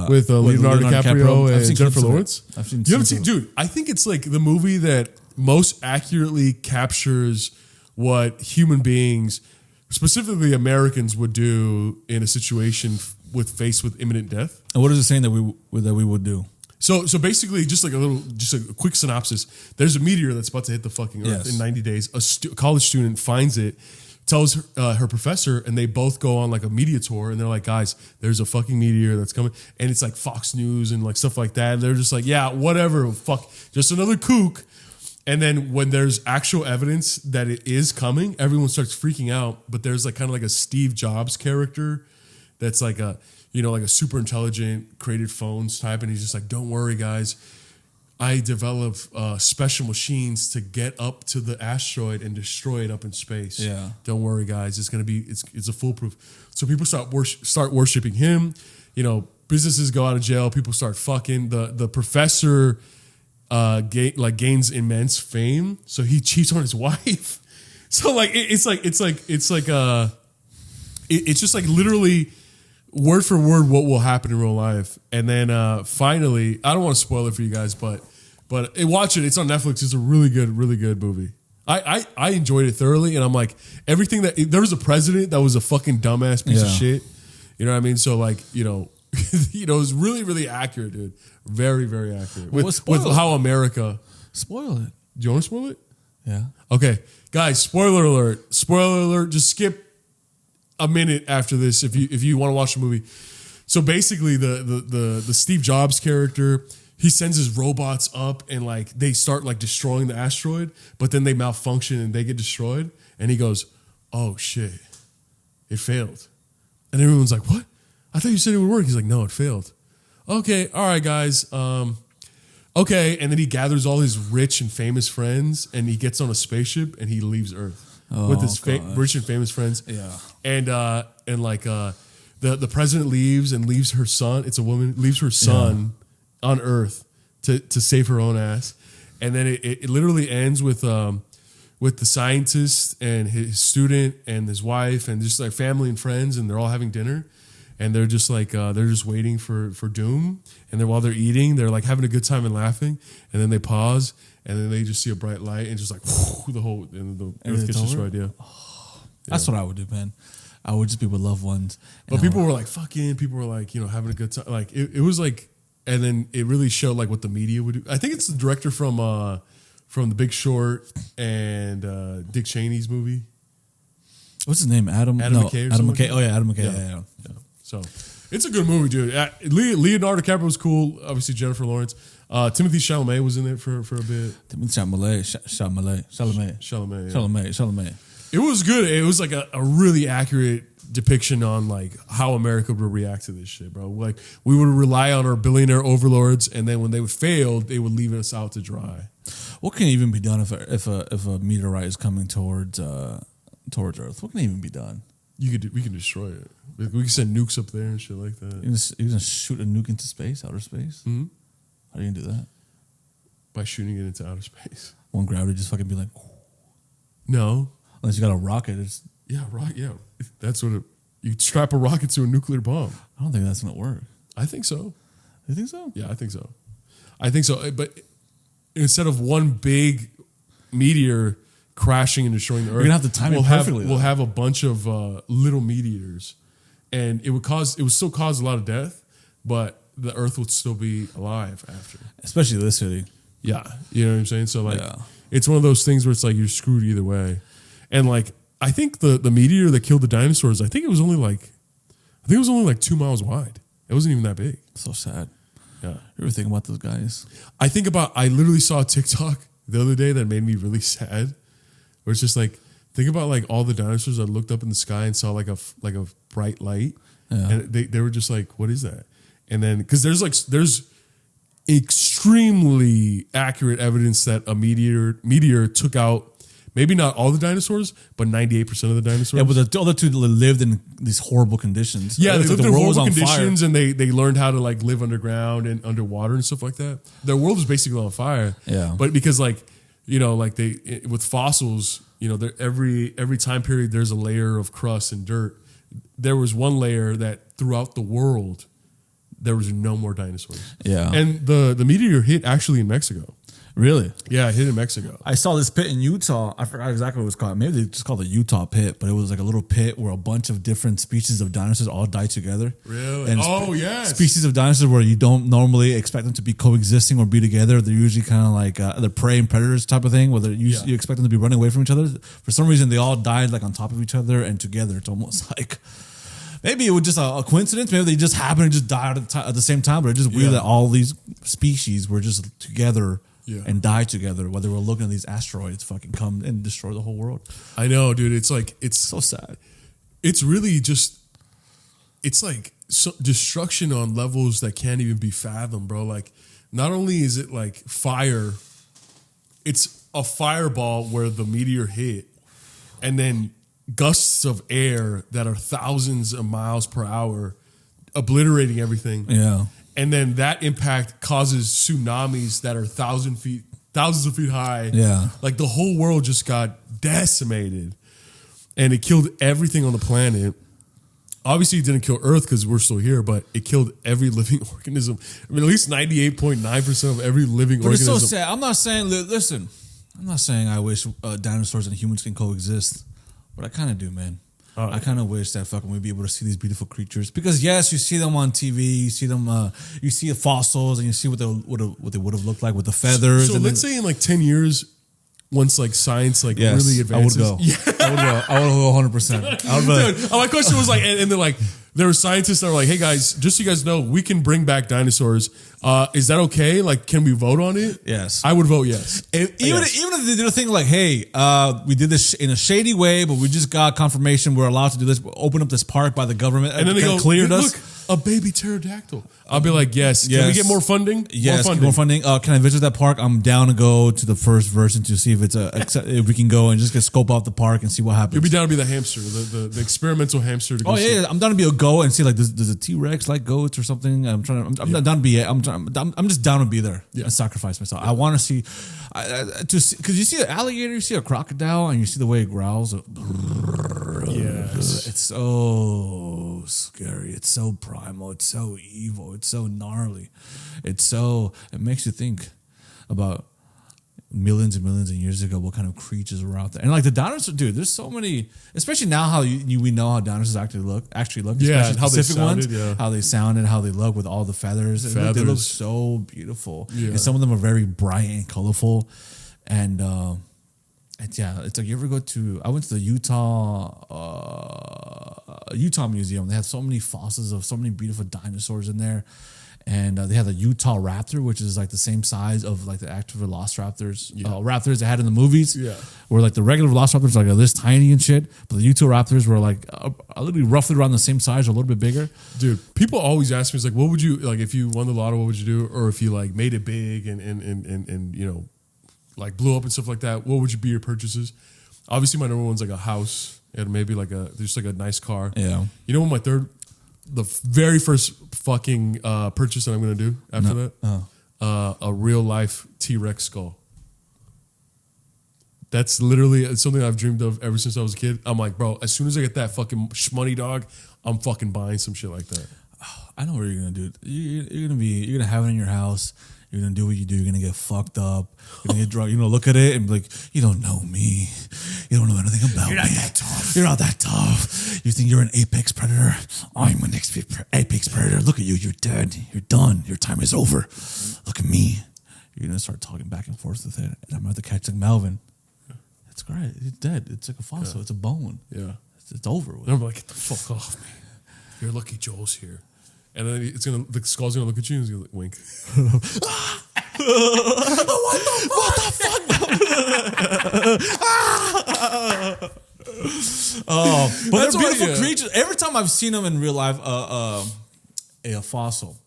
With Leonardo DiCaprio and Jennifer Lawrence? I've seen. You haven't seen, dude? I think it's like the movie that most accurately captures what human beings, specifically Americans, would do in a situation faced with imminent death. And what is it saying that we would do? So basically, just a quick synopsis. There's a meteor that's about to hit the fucking Earth in 90 days. A college student finds it, tells her professor, and they both go on like a media tour. And they're like, guys, there's a fucking meteor that's coming. And it's like Fox News and like stuff like that. And they're just like, yeah, whatever, fuck, just another kook. And then when there's actual evidence that it is coming, everyone starts freaking out. But there's like kind of like a Steve Jobs character that's like a super intelligent, created phones type. And he's just like, don't worry, guys. I develop special machines to get up to the asteroid and destroy it up in space. Yeah. Don't worry, guys. It's gonna be it's a foolproof. So people start worshiping him. You know, businesses go out of jail. People start fucking. The professor gains immense fame. So he cheats on his wife. So like it's just like literally word for word what will happen in real life. And then finally, I don't want to spoil it for you guys, but watch it. It's on Netflix. It's a really good movie. I enjoyed it thoroughly, and I'm like, everything that there was a president that was a fucking dumbass piece of shit. You know what I mean? So like, you know, it was really, really accurate, dude. Very, very accurate. With how America. Spoil it. Do you want to spoil it? Yeah. Okay. Guys, spoiler alert. Spoiler alert. Just skip a minute after this if you want to watch the movie. So basically the Steve Jobs character, he sends his robots up and like they start like destroying the asteroid, but then they malfunction and they get destroyed. And he goes, "Oh shit, it failed." And everyone's like, "What? I thought you said it would work." He's like, "No, it failed." Okay, all right, guys. Okay, and then he gathers all his rich and famous friends, and he gets on a spaceship and he leaves Earth with his rich and famous friends. Yeah, and like the president leaves and leaves her son. It's a woman leaves her son on Earth to save her own ass, and then it literally ends with the scientist and his student and his wife and just like family and friends, and they're all having dinner. And they're just like they're just waiting for doom, and then while they're eating, they're like having a good time and laughing, and then they pause, and then they just see a bright light, and just like the whole and the Earth gets destroyed. Yeah, that's what I would do, man. I would just be with loved ones. But people were like fucking. People were like having a good time. Like it was like, and then it really showed like what the media would do. I think it's the director from The Big Short and Dick Cheney's movie. What's his name? Adam McKay. Adam McKay. Oh yeah, Adam McKay. Yeah. So it's a good movie, dude. Leonardo DiCaprio was cool. Obviously, Jennifer Lawrence. Timothy Chalamet was in it for a bit. Timothy Chalamet. It was good. It was like a really accurate depiction on like how America would react to this shit, bro. Like we would rely on our billionaire overlords, and then when they would fail, they would leave us out to dry. What can even be done if a meteorite is coming towards Earth? What can even be done? We can destroy it. We can send nukes up there and shit like that. You're gonna shoot a nuke into space, outer space? Mm-hmm. How are you gonna do that? By shooting it into outer space. Won't gravity just fucking be like... No. Unless you got a rocket. Yeah. That's what you strap a rocket to a nuclear bomb. I don't think that's gonna work. I think so. You think so? Yeah, I think so. But instead of one big meteor crashing and destroying the Earth, you're gonna have to time it perfectly. We'll have a bunch of little meteors, and it would still cause a lot of death, but the Earth would still be alive after. Especially this city. Yeah, you know what I'm saying. So like, it's one of those things where it's like you're screwed either way. And like, I think the meteor that killed the dinosaurs, I think it was only like 2 miles wide. It wasn't even that big. So sad. Yeah. You ever think about those guys? I literally saw a TikTok the other day that made me really sad. Where it's just like, think about like all the dinosaurs that looked up in the sky and saw like a bright light, and they were just like, "What is that?" And then because there's extremely accurate evidence that a meteor took out maybe not all the dinosaurs, but 98% of the dinosaurs. Yeah, but the other two lived in these horrible conditions. Yeah, they lived in horrible conditions, and they learned how to like live underground and underwater and stuff like that. Their world was basically on fire. Yeah, but because like, you know, like with fossils, you know, every time period there's a layer of crust and dirt. There was one layer that throughout the world there was no more dinosaurs. Yeah, and the meteor hit actually in Mexico. Really? Yeah, it hit in Mexico. I saw this pit in Utah. I forgot exactly what it was called. Maybe they just called it Utah pit, but it was like a little pit where a bunch of different species of dinosaurs all died together. Really? And yes. Species of dinosaurs where you don't normally expect them to be coexisting or be together. They're usually kind of like they're prey and predators type of thing, where you expect them to be running away from each other. For some reason, they all died like on top of each other and together. It's almost like... Maybe it was just a coincidence. Maybe they just happened to just die at the same time, but it's just weird that all these species were just together and die together, while they were looking at these asteroids fucking come and destroy the whole world. I know, dude. It's like, it's so sad. It's really just, it's like destruction on levels that can't even be fathomed, bro. Like not only is it like fire, it's a fireball where the meteor hit, and then gusts of air that are thousands of miles per hour, obliterating everything. Yeah. And then that impact causes tsunamis that are thousands of feet high. Yeah. Like the whole world just got decimated, and it killed everything on the planet. Obviously, it didn't kill Earth because we're still here, but it killed every living organism. I mean, at least 98.9% of every living organism. It's so sad. I'm not saying, listen, I'm not saying I wish dinosaurs and humans can coexist, but I kind of do, man. I kind of wish that fucking we'd be able to see these beautiful creatures, because yes, you see them on TV, you see them, you see the fossils, and you see what they would have looked like with the feathers. So and let's say in like 10 years, once like science like really advances, I would go. Yeah. I would go 100%. Dude, my question was like, and then like there were scientists that were like, hey guys, just so you guys know, we can bring back dinosaurs. Is that okay? Like, can we vote on it? Yes. I would vote yes. Even if they did a thing like, hey, we did this in a shady way, but we just got confirmation we're allowed to do this, open up this park by the government, and then they go, cleared look, us. A baby pterodactyl. I'll be like, yes. Can we get more funding? Yes, more funding. Can I visit that park? I'm down to go to the first version to see if it's if we can go and just get scope out the park and see what happens. You'll be down to be the hamster, the experimental hamster. To go see. I'm down to be a go and see like does a T-Rex like goats or something. I'm not down to be. I'm just down to be there and sacrifice myself. I want to see because you see an alligator, you see a crocodile, and you see the way it growls. Yes, it's so scary. It's so primal. It's so evil. It's so gnarly. It makes you think about millions and millions of years ago what kind of creatures were out there. And like the dinosaurs, dude, there's so many, especially now how we know how dinosaurs actually look, yeah, how they sounded, ones, how they sounded, how they look with all the feathers. They look so beautiful. Yeah. And some of them are very bright and colorful. And yeah, it's like you ever go to, I went to the Utah Museum. They have so many fossils of so many beautiful dinosaurs in there. And they have the Utah Raptor, which is like the same size of like the actual velociraptors, raptors they had in the movies. Yeah, where like the regular velociraptors are like this tiny and shit, but the Utah Raptors were like literally roughly around the same size or a little bit bigger. Dude, people always ask me, it's like, what would you like if you won the lotto? What would you do? Or if you like made it big and you know, like blew up and stuff like that? What would you be your purchases? Obviously, my number one's like a house and maybe like just like a nice car. Yeah, you know what the very first fucking purchase that I'm going to do after that? A real life T-Rex skull. That's literally something I've dreamed of ever since I was a kid. I'm like, bro, as soon as I get that fucking shmoney dog, I'm fucking buying some shit like that. I know what you're going to do. You're going to have it in your house. You're going to do what you do. You're going to get fucked up. You're going to get drunk. You're going to look at it and be like, you don't know me. You don't know anything about me. You're not that tough. You're not that tough. You think you're an apex predator? I'm an apex predator. Look at you. You're dead. You're done. Your time is over. Look at me. You're going to start talking back and forth with it. And I'm about to catch like Melvin. It's great. It's dead. It's like a fossil. It's a bone. Yeah. It's over with. And I'm like, get the fuck off me. You're lucky Joel's here. And then the skull's gonna look at you and he's gonna wink. What the fuck? But they're beautiful creatures. Every time I've seen them in real life, a fossil,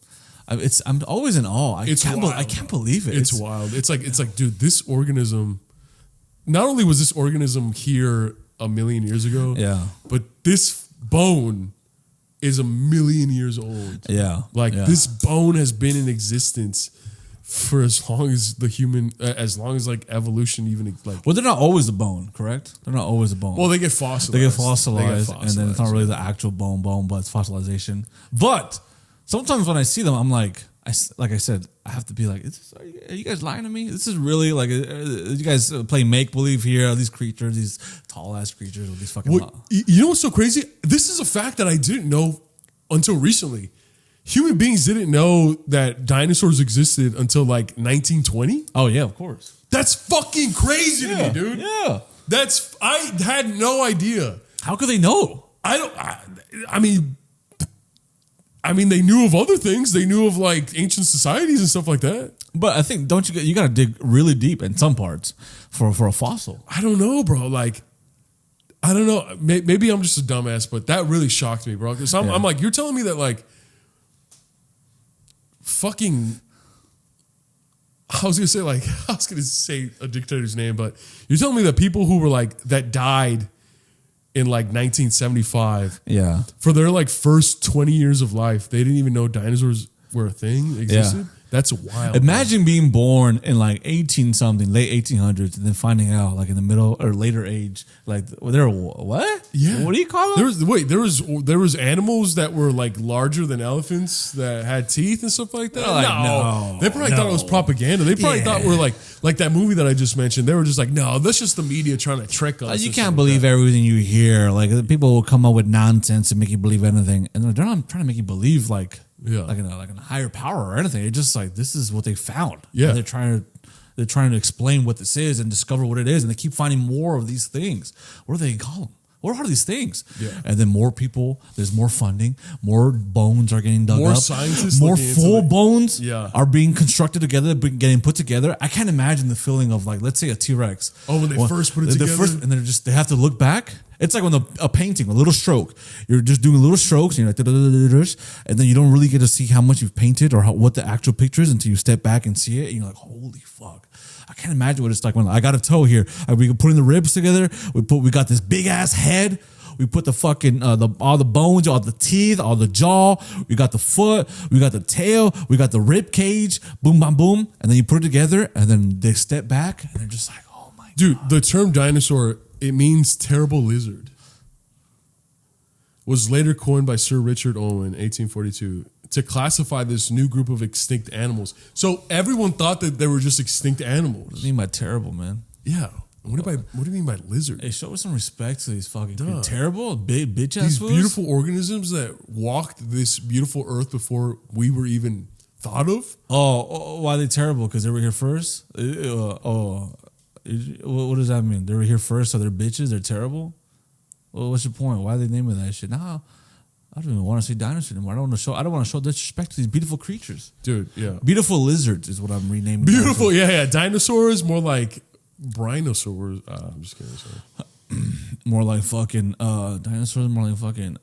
I'm always in awe. I can't believe it. It's wild. It's like, dude, this organism. Not only was this organism here a million years ago, but this bone is a million years old. Yeah. This bone has been in existence for as long as like evolution even like. Well, they're not always a bone, correct? They're not always a bone. Well, they get fossilized. And then it's not really the actual bone, but it's fossilization. But sometimes when I see them, I'm like I said, I have to be like, are you guys lying to me? This is really like, you guys play make believe here? These creatures, these tall ass creatures with these fucking. You know what's so crazy? This is a fact that I didn't know until recently. Human beings didn't know that dinosaurs existed until like 1920. Oh yeah, of course. That's fucking crazy to me, dude. Yeah, I had no idea. How could they know? I mean, they knew of other things. They knew of like ancient societies and stuff like that. But I think you got to dig really deep in some parts for a fossil. I don't know, bro. Like, I don't know. Maybe I'm just a dumbass, but that really shocked me, bro. Because I'm like, you're telling me that like fucking I was gonna say a dictator's name, but you're telling me that people who were like that died in like 1975, Yeah. for their like first 20 years of life, they didn't even know dinosaurs were a thing, existed. Yeah. That's wild. Imagine being born in like 18 something, late 1800s, and then finding out like in the middle or later age, like they're what? Yeah. What do you call them? There was animals that were like larger than elephants that had teeth and stuff like that. Like, no, They probably thought it was propaganda. They probably thought we're like that movie that I just mentioned. They were just like, no, that's just the media trying to trick us. You can't believe everything you hear. Like people will come up with nonsense and make you believe anything, and they're not trying to make you believe like in a higher power or anything. It's just like this is what they found. Yeah, and they're trying to explain what this is and discover what it is, and they keep finding more of these things. What do they call them? What are these things? Yeah. And then more people, there's more funding, more bones are getting dug up, more scientists, more full bones are being constructed together, getting put together. I can't imagine the feeling of like, let's say a T-Rex. Oh, when they first put it together? And they have to look back. It's like when a painting, a little stroke. You're just doing little strokes, and you're like, and then you don't really get to see how much you've painted or what the actual picture is until you step back and see it, and you're like, holy fuck. I can't imagine what it's like when I got a toe here. We putting the ribs together. We got this big ass head. We put the fucking all the bones, all the teeth, all the jaw. We got the foot. We got the tail. We got the rib cage. Boom, bam, boom. And then you put it together, and then they step back, and they're just like, oh my dude. God. The term dinosaur, it means terrible lizard. Was later coined by Sir Richard Owen, 1842. To classify this new group of extinct animals. So everyone thought that they were just extinct animals. What do you mean by terrible, man? Yeah. What do you mean by lizard? Hey, show us some respect to these fucking terrible, big bitch ass These fools. beautiful organisms that walked this beautiful earth before we were even thought of. Oh, why are they terrible? Because they were here first? What does that mean? They were here first, so they're bitches? They're terrible? Well, what's your point? Why are they naming that shit? Nah. I don't even want to say dinosaur anymore. I don't want to show disrespect to these beautiful creatures. Dude, yeah. Beautiful lizards is what I'm renaming. Beautiful, yeah. Dinosaurs, more like brinosaurs. I'm just kidding. Sorry. More like fucking dinosaurs, more like fucking...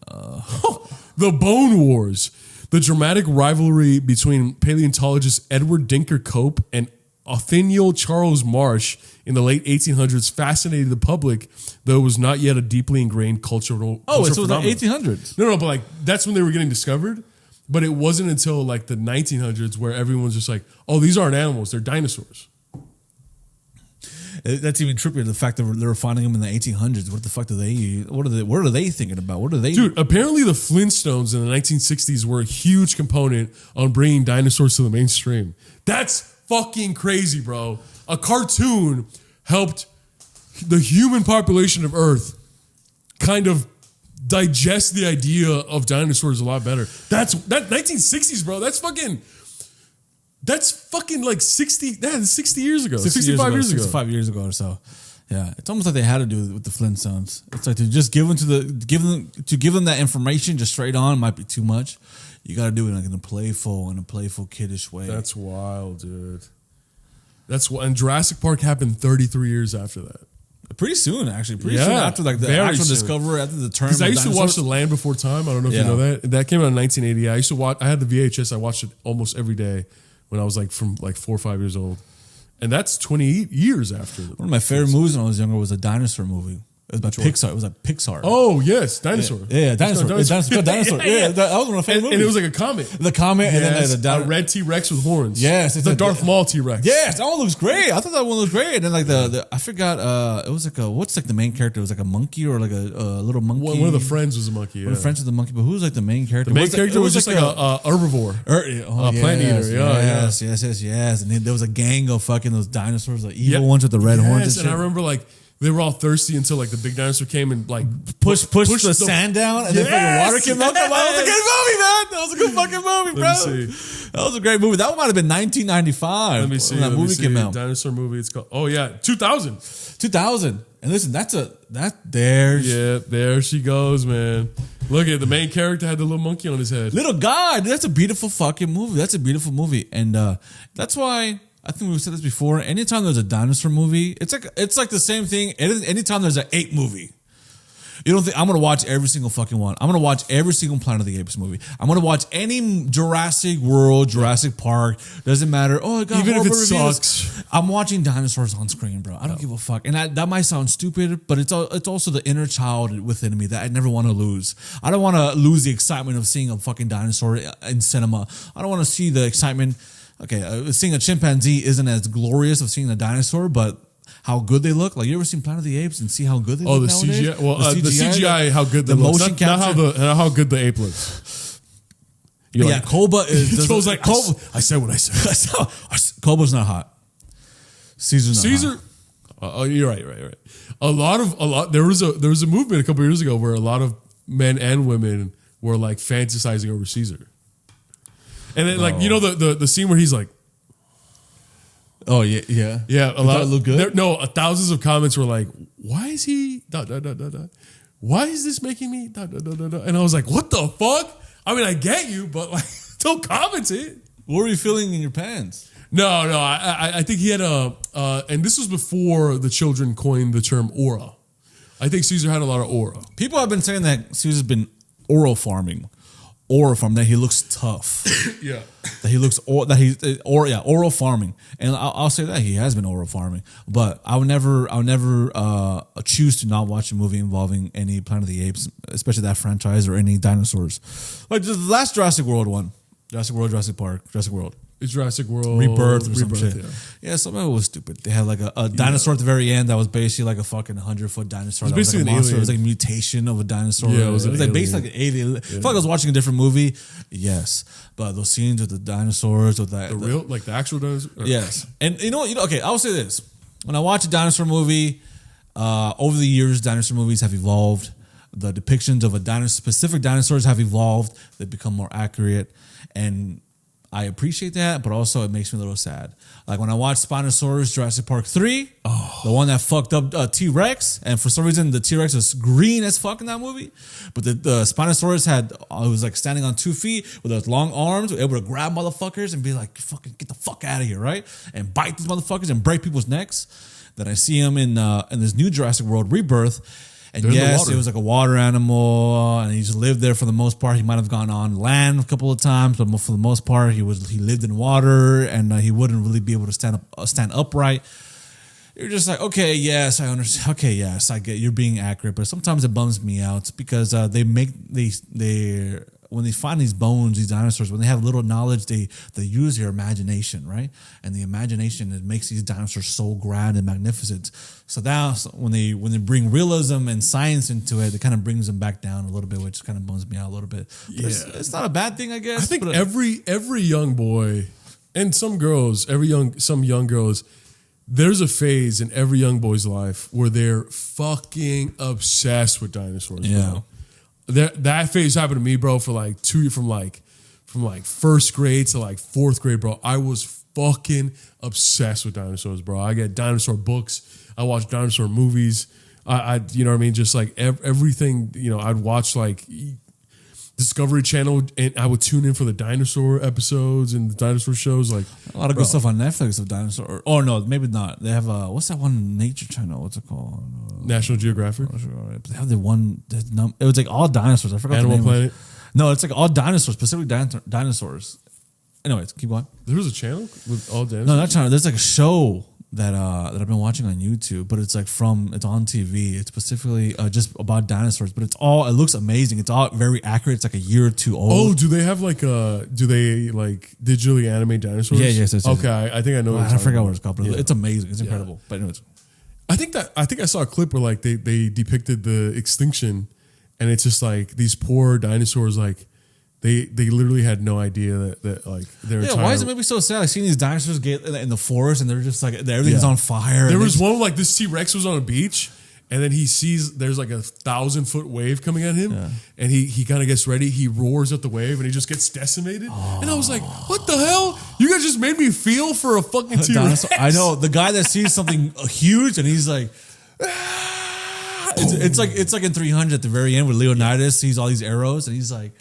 The Bone Wars. The dramatic rivalry between paleontologist Edward Dinker Cope and Othniel Charles Marsh in the late 1800s fascinated the public, though it was not yet a deeply ingrained cultural so it was phenomenon. like 1800s. No, but like that's when they were getting discovered. But it wasn't until like the 1900s where everyone's just like, oh, these aren't animals, they're dinosaurs. That's even trippier. The fact that they were finding them in the 1800s. What the fuck do they? What are they thinking about? What are they? Dude, apparently the Flintstones in the 1960s were a huge component on bringing dinosaurs to the mainstream. That's fucking crazy, bro. A cartoon helped the human population of Earth kind of digest the idea of dinosaurs a lot better. That 1960s, bro. That's fucking like 60. That's 60 years ago. 65 years ago. 65 years ago or so. Yeah, it's almost like they had to do it with the Flintstones. It's like to just give them that information just straight on might be too much. You got to do it like in a playful, kiddish way. That's wild, dude. And Jurassic Park happened 33 years after that. Pretty soon, actually. Pretty soon after like the actual discovery, after the term. Because I used to watch The Land Before Time. I don't know if you know that. That came out in 1980. I used to watch. I had the VHS. I watched it almost every day when I was like from like 4 or 5 years old, and that's 28 years after. One of my favorite movies when I was younger was a dinosaur movie. It was by Pixar. It was like Pixar. Oh yes, Dinosaur. Yeah, Dinosaur. Dinosaur. Yeah, that was one of my favorite movies. And it was like a comet. The comet, yes, and then a red T-Rex with horns. Yes, it's the Darth Maul T-Rex. Yes, that one looks great. I thought that one looked great. And then like the I forgot. It was like what's like the main character? It was like a monkey or like a little monkey. One of the friends was a monkey. One of the friends was the monkey, but who was like the main character? The main character was just like a herbivore, a plant eater. Yes. And then there was a gang of fucking those dinosaurs, the evil ones with the red horns. And shit. And I remember like. They were all thirsty until like the big dinosaur came and like pushed the sand down and then fucking water came out. That was a good movie, man. That was a good fucking movie, bro. Let me see. That was a great movie. That one might have been 1995. Let me see. When that movie came out. Dinosaur movie. It's called. Oh yeah, 2000. 2000. And listen, there she goes, man. Look at the main character had the little monkey on his head. Little guy. That's a beautiful fucking movie. That's a beautiful movie, and that's why. I think we've said this before. Anytime there's a dinosaur movie, it's like the same thing. Anytime there's an ape movie, You don't think I'm gonna watch every single fucking one? I'm gonna watch every single Planet of the Apes movie. I'm gonna watch any Jurassic World, Jurassic Park. Doesn't matter. Oh, it got Even if it reviews. sucks. I'm watching dinosaurs on screen, bro. I don't give a fuck. And that might sound stupid, but it's also the inner child within me that I never want to lose. I don't want to lose the excitement of seeing a fucking dinosaur in cinema. I don't want to see the excitement. Okay, seeing a chimpanzee isn't as glorious of seeing a dinosaur, but how good they look. Like, you ever seen Planet of the Apes and see how good they look the nowadays? CGI. Well, the CGI, how good they the look. motion Not capture. not how good the ape looks. You're Yeah, Koba is. Joe's like, I said what I said. Koba's not hot. Caesar's not Caesar. hot. Oh, you're right. A lot. There was a movement a couple years ago where a lot of men and women were like fantasizing over Caesar. And then, like, you know, the scene where he's like, Oh yeah. a lot look good. Thousands of comments were like, why is he? Why is this making me? And I was like, what the fuck? I mean, I get you, but like, don't comment it. What were you feeling in your pants? No. I think he had and this was before the children coined the term aura. I think Caesar had a lot of aura. People have been saying that Caesar's been oral farming. That he looks tough. Yeah. That he looks oral farming, and I'll say that he has been oral farming. But I'll never choose to not watch a movie involving any Planet of the Apes, especially that franchise, or any dinosaurs. Like the last Jurassic World one, Jurassic World, Jurassic Park, Jurassic World. It's Jurassic World Rebirth or some shit. Yeah. Some of it was stupid. They had like a dinosaur at the very end that was basically like a fucking 100-foot dinosaur. It was basically like an monster. alien. It was like a mutation of a dinosaur. Yeah, it was like basically like an alien. I felt like I was watching a different movie. Yes, but those scenes with the dinosaurs, with that, the actual dinosaur. Yes, and you know what? Okay, I'll say this: when I watch a dinosaur movie, over the years, dinosaur movies have evolved. The depictions of specific dinosaurs have evolved. They become more accurate, and I appreciate that, but also it makes me a little sad. Like when I watched Spinosaurus Jurassic Park 3, the one that fucked up T-Rex, and for some reason the T-Rex was green as fuck in that movie, but the Spinosaurus it was like standing on 2 feet with those long arms, able to grab motherfuckers and be like, fucking get the fuck out of here, right? And bite these motherfuckers and break people's necks. Then I see him in this new Jurassic World Rebirth. And yes, it was like a water animal, and he just lived there for the most part. He might have gone on land a couple of times, but for the most part, he lived in water, and he wouldn't really be able to stand upright. You're just like, okay, yes, I understand. Okay, yes, I get you're being accurate, but sometimes it bums me out because when they find these bones, these dinosaurs, when they have little knowledge, they use their imagination, right? And the imagination, it makes these dinosaurs so grand and magnificent. So now when they bring realism and science into it, it kind of brings them back down a little bit, which kind of bums me out a little bit. But it's not a bad thing, I guess. I think every young boy and some young girls, there's a phase in every young boy's life where they're fucking obsessed with dinosaurs. Yeah. Bro. That phase happened to me, bro, for like from first grade to like fourth grade, bro. I was fucking obsessed with dinosaurs, bro. I get dinosaur books. I watch dinosaur movies. I you know what I mean? Just like everything, you know, I'd watch like Discovery Channel, and I would tune in for the dinosaur episodes and the dinosaur shows. Like a lot of good stuff on Netflix of dinosaur. Oh no, maybe not. They have what's that one nature channel? What's it called? National Geographic. They have the one. It was like all dinosaurs. I forgot. Animal Planet. No, it's like all dinosaurs, specifically dinosaurs. Anyways, keep going. There was a channel with all dinosaurs. No, not channel. There's like a show that I've been watching on YouTube, but it's like it's on TV. It's specifically just about dinosaurs, but it looks amazing. It's all very accurate. It's like a year or two old. Oh, do they have do they digitally animate dinosaurs? Yeah, yes. Okay, I think I know. I forgot what it's called, but it's amazing. It's incredible. But anyways, I think I saw a clip where they depicted the extinction, and it's just like these poor dinosaurs They literally had no idea that their entire... why is it maybe so sad? Like seeing these dinosaurs get in the forest and they're just like everything's on fire. There was one this T-Rex was on a beach, and then he sees there's like a 1,000-foot wave coming at him, and he kind of gets ready. He roars at the wave, and he just gets decimated. And I was like, "What the hell? You guys just made me feel for a fucking T-Rex." I know the guy that sees something huge and he's like. Ah! It's like in 300 at the very end where Leonidas sees all these arrows and he's like.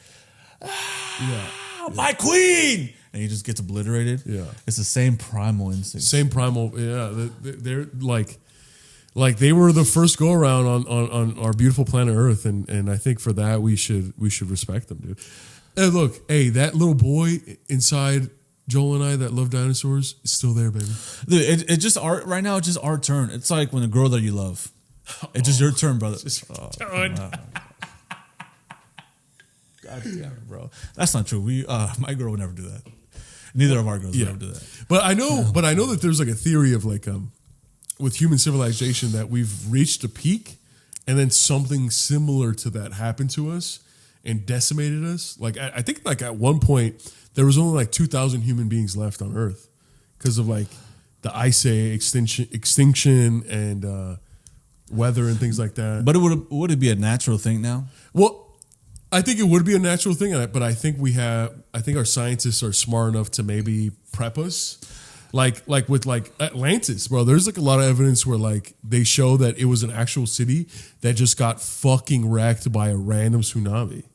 My queen, and he just gets obliterated. Yeah, it's the same primal instinct. Same primal. Yeah, they're like, Like they were the first go around on our beautiful planet Earth, and I think for that we should respect them, dude. Hey, look, hey, that little boy inside Joel and I that love dinosaurs is still there, baby. Dude, it just right now. It's just our turn. It's like when the girl that you love. It's just your turn, brother. God damn it, bro. That's not true. My girl would never do that. Neither of our girls would ever do that. But I know that there's like a theory of like with human civilization that we've reached a peak, and then something similar to that happened to us and decimated us. Like I think like at one point there was only like 2,000 human beings left on Earth because of like the ice age extinction and weather and things like that. But would it be a natural thing now? Well, I think it would be a natural thing, but I think our scientists are smart enough to maybe prep us. Like with like Atlantis, bro, there's like a lot of evidence where like they show that it was an actual city that just got fucking wrecked by a random tsunami.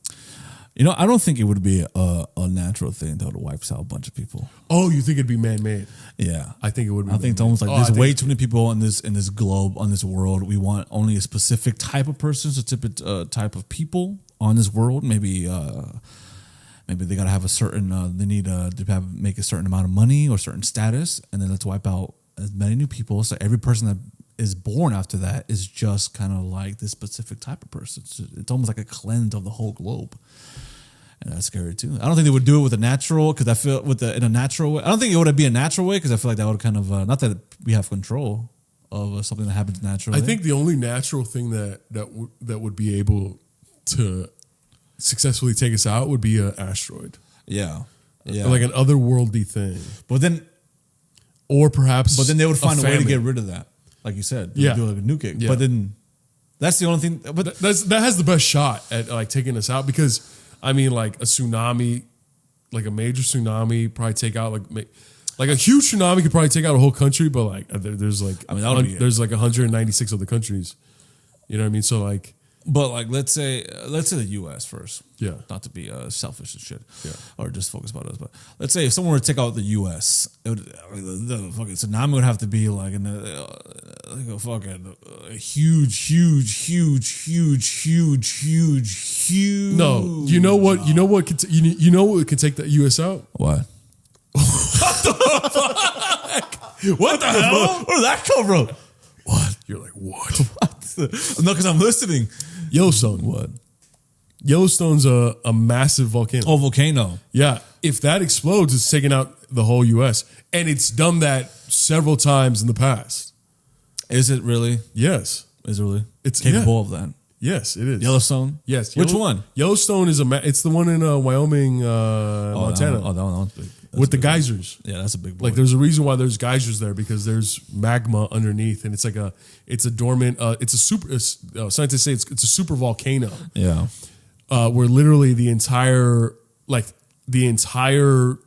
You know, I don't think it would be a natural thing that wipes out a bunch of people. Oh, you think it'd be man-made? Yeah, I think it would be. I think it's almost like there's way too many people in this globe, on this world. We want only a specific type of person, a type of people on this world. Maybe they gotta have a certain. They need to make a certain amount of money or certain status, and then let's wipe out as many new people. So every person that is born after that is just kind of like this specific type of person. It's almost like a cleanse of the whole globe. And that's scary too. I don't think they would do it with a natural, because I feel in a natural way. I don't think it would be a natural way, because I feel like that would kind of not that we have control of something that happens naturally. I think the only natural thing that would be able to successfully take us out would be an asteroid. Yeah, like an otherworldly thing. But then they would find a way to get rid of that, like you said. They would do like a nuke it. Yeah. But then that's the only thing. But that has the best shot at like taking us out, because I mean, like a tsunami, like a major tsunami, probably take out like a huge tsunami could probably take out a whole country. But like there's like there's like 196 other countries. You know what I mean? So like, but like let's say the U.S. first. Yeah. Not to be selfish and shit. Yeah. Or just focus about us. But let's say if someone were to take out the U.S., the fucking tsunami would have to be like a fucking huge. No, you know what? You know what could take the U.S. out? What? What the fuck? What the hell? Where did that come from? What? You're like, what? No, because I'm listening. Yellowstone. What? Yellowstone's a massive volcano. Oh, volcano. Yeah. If that explodes, it's taking out the whole U.S. And it's done that several times in the past. Is it really? Yes. Is it really? It's capable of that. Yes, it is. Yellowstone? Yes. Which one? Yellowstone is it's the one in Wyoming, Montana. That one's big. With the geysers. Yeah, that's a big boy. Like there's a reason why there's geysers there, because there's magma underneath, and it's a dormant, scientists say it's a super volcano. Yeah. Where literally the entire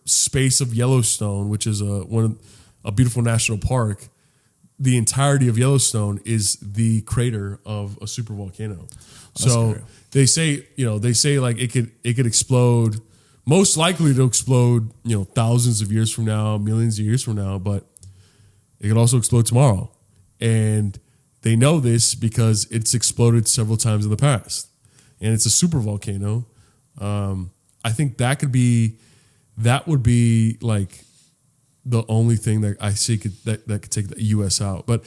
space of Yellowstone, which is a beautiful national park, the entirety of Yellowstone is the crater of a super volcano. So they say like it could explode. Most likely to explode, thousands of years from now, millions of years from now, but it could also explode tomorrow. And they know this because it's exploded several times in the past. And it's a super volcano. I think that would be like the only thing that I see that could take the U.S. out. But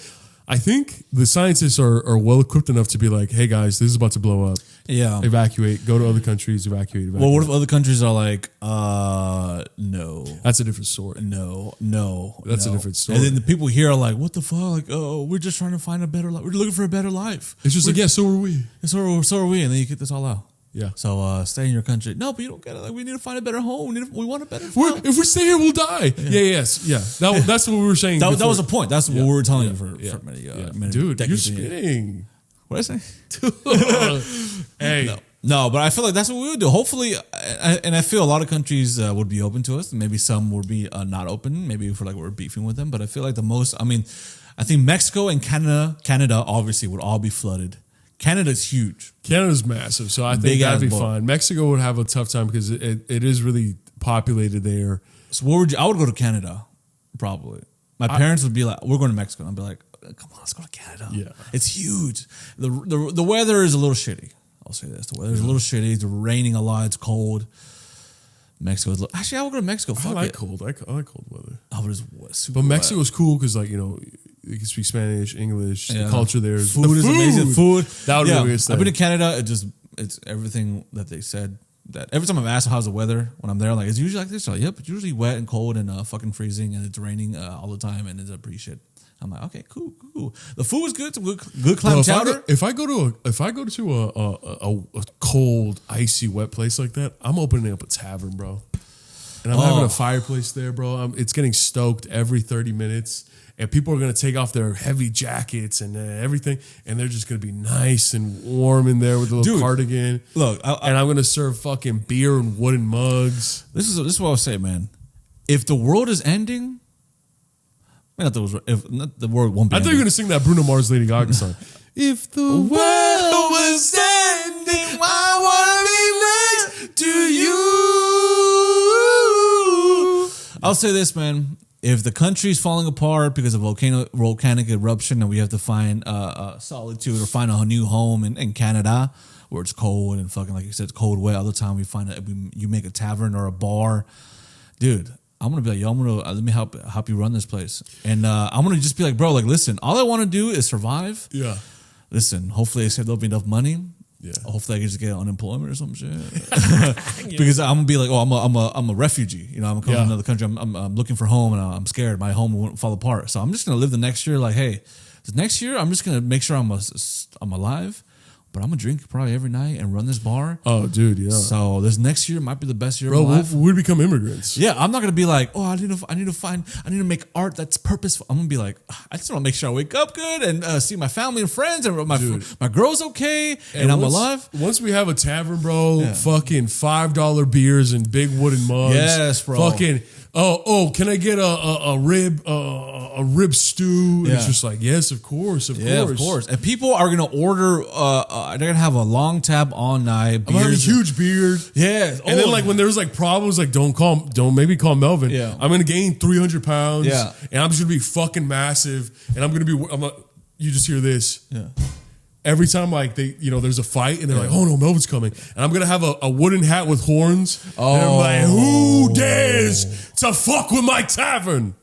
I think the scientists are well equipped enough to be like, hey guys, this is about to blow up. Yeah. Evacuate. Go to other countries. Evacuate. Well, what if other countries are like, no. That's a different story. No. That's a different story. And then the people here are like, what the fuck? Like, oh, we're just trying to find a better life. We're looking for a better life. It's just like, yeah, so are we. So are we. And then you get this all out. Yeah. So stay in your country. No, but you don't get it. Like, we need to find a better home. We want a better if we stay here, we'll die. Yeah. That's what we were saying. That was the point. That's what we were telling you for many Dude, decades. You're spitting. What did I say? Hey. No, but I feel like that's what we would do. Hopefully, and I feel a lot of countries would be open to us. Maybe some would be not open. Maybe we're beefing with them. But I feel like I think Mexico and Canada obviously would all be flooded. Canada's huge. Canada's massive, so I think that'd be fine. Mexico would have a tough time because it is really populated there. So I would go to Canada, probably. My parents would be like, "We're going to Mexico." And I'd be like, "Come on, let's go to Canada." Yeah. It's huge. The weather is a little shitty. I'll say this: the weather is a little shitty. It's raining a lot. It's cold. Mexico is actually I will go to Mexico. Fuck I like it. cold. I like cold weather. Oh, but it's super But wet. Mexico's cool because like you can speak Spanish, English. Yeah. The culture there is Food is amazing. Food. That would be the biggest I've been thing. to Canada. It's everything that they said. That every time I've asked how's the weather when I'm there, like it's usually like this. Like, yep, it's usually wet and cold and fucking freezing and it's raining all the time and it's a pretty shit. I'm like, okay, cool. The food is good. It's good clam chowder. If I go to a cold, icy, wet place like that, I'm opening up a tavern, bro. And I'm having a fireplace there, bro. It's getting stoked every 30 minutes. And people are going to take off their heavy jackets and everything. And they're just going to be nice and warm in there with a little cardigan. Look, and I'm going to serve fucking beer in wooden mugs. This is what I'll say, man. If the world is ending, not the world won't be. I thought you were going to sing that Bruno Mars Lady Gaga song. If the world was ending, I want to be next to you. I'll say this, man. If the country's falling apart because of volcanic eruption and we have to find solitude or find a new home in Canada where it's cold and fucking, like you said, it's cold, wet all the time, you make a tavern or a bar, dude, I'm going to be like, yo, let me help you run this place. And I'm going to just be like, bro, like, listen, all I want to do is survive. Yeah. Listen, hopefully I said there'll be enough money. Yeah. Hopefully I can just get unemployment or some shit. Because I'm gonna be like, oh, I'm a refugee. You know, I'm coming from another country. I'm looking for home, and I'm scared my home won't fall apart. So I'm just gonna live the next year. Like, hey, this next year I'm just gonna make sure I'm alive. But I'm gonna drink probably every night and run this bar. Oh, dude, yeah. So this next year might be the best year Bro, of my life. we'd become immigrants. Yeah, I'm not gonna be like, oh, I need to make art that's purposeful. I'm gonna be like, I just want to make sure I wake up good and see my family and friends and my girl's okay and I'm alive. Once we have a tavern, bro, fucking $5 beers and big wooden mugs. Yes, bro. Fucking can I get a rib stew? And it's just like, yes, of course. Of course. And people are gonna order. They're gonna have a long tab all night. I'm having a huge beard. Yes. And then like when there's like problems, like don't maybe call Melvin. Yeah. I'm gonna gain 300 pounds. Yeah. And I'm just gonna be fucking massive. And I'm like, you just hear this. Yeah. Every time like there's a fight and they're like, oh no, Melvin's coming. And I'm gonna have a wooden hat with horns. Oh. And I'm like, who dares to fuck with my tavern?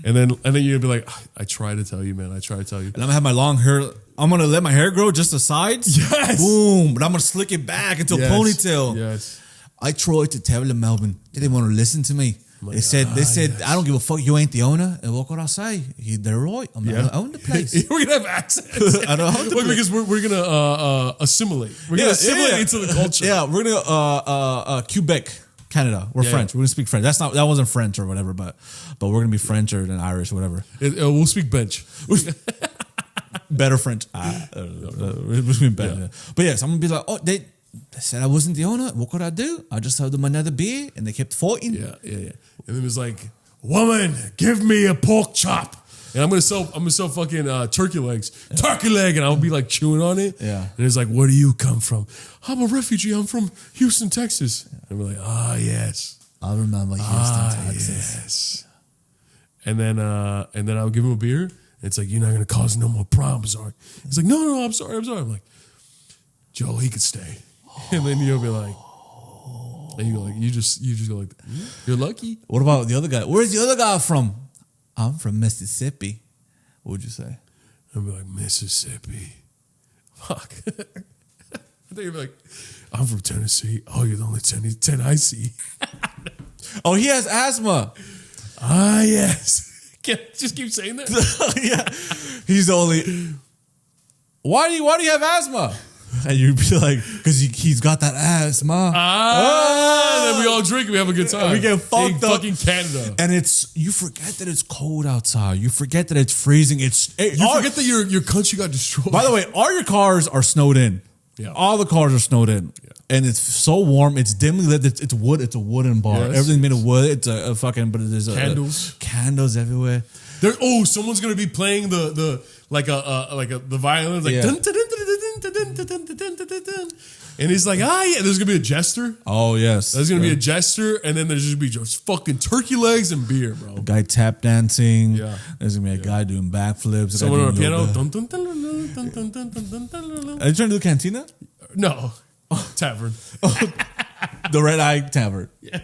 And then you'd be like, I try to tell you, man. I try to tell you. And I'm gonna have my long hair. I'm gonna let my hair grow just the sides. Yes. Boom. But I'm gonna slick it back into a ponytail. Yes. I tried to tell them, Melvin. They didn't want to listen to me. They said, yes. I don't give a fuck. You ain't the owner. And what could I say? They're right. I'm not own the place. We're gonna have accents. I don't own the place. Because we're gonna assimilate. We're gonna assimilate into the culture. Yeah, we're gonna Quebec, Canada. We're French. We're gonna speak French. That wasn't French or whatever, but we're gonna be French or then Irish or whatever. We'll speak bench. Better French. We'll speak better. Yeah. But yes, I'm gonna be like, oh, they said I wasn't the owner. What could I do? I just held them another beer, and they kept fighting. Yeah. And then it was like, woman, give me a pork chop. And I'm gonna sell fucking turkey legs, turkey leg, and I'll be like chewing on it. Yeah. And it's like, where do you come from? I'm a refugee. I'm from Houston, Texas. And we're like, yes. I remember Houston, Texas. Yes. And then I'll give him a beer. And it's like, you're not gonna cause no more problems, are you? He's like, no, I'm sorry. I'm like, Joe, he could stay. And then you'll be like. And you go like you just go like, you're lucky. What about the other guy? Where's the other guy from? I'm from Mississippi. What would you say? I'd be like, Mississippi. Fuck. I think you'd be like, I'm from Tennessee. Oh, you're the only 10 I see. Oh, he has asthma. Ah, yes. Just keep saying that. Yeah, he's the only. Why do you have asthma? And you'd be like, because he's got that asthma. And then we all drink and we have a good time. We get fucked up. Fucking Canada. And you forget that it's cold outside. You forget that it's freezing. You forget that your country got destroyed. By the way, all your cars are snowed in. Yeah. All the cars are snowed in. Yeah. And it's so warm. It's dimly lit. It's wood. It's a wooden bar. Yes. Everything's made of wood. It's a fucking, but there's candles. Candles everywhere. Someone's gonna be playing the violin, like dun, dun, dun, dun, dun, dun, dun, dun, dun, dun, dun. And he's like, yeah, there's gonna be a jester. Oh yes, There's gonna be a jester, and then there's just be just fucking turkey legs and beer, bro. a guy tap dancing. Yeah. There's gonna be a guy doing backflips. Someone on a piano. Are you trying to do Cantina? No, tavern. The Red Eye Tavern. Yeah.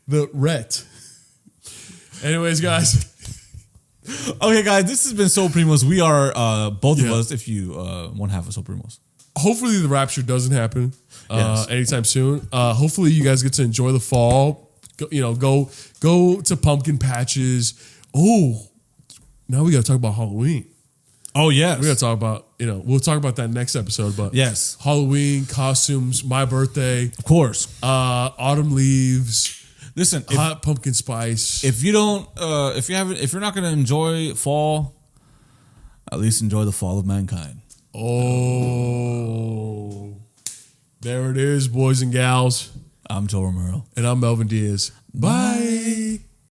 The Ret. Anyways, guys. Okay, guys, this has been So Primos. We are both of us. If you one half of So Primos. Hopefully the rapture doesn't happen Yes. anytime soon. Hopefully you guys get to enjoy the fall. Go to pumpkin patches. Oh, now we got to talk about Halloween. Oh yes, We got to talk about, we'll talk about that next episode. But yes, Halloween costumes, my birthday, of course. autumn leaves, Listen, hot pumpkin spice. if you don't, if you're not gonna enjoy fall, at least enjoy the fall of mankind. Oh, there it is, boys and gals. I'm Joe Romero. And I'm Melvin Diaz. Bye.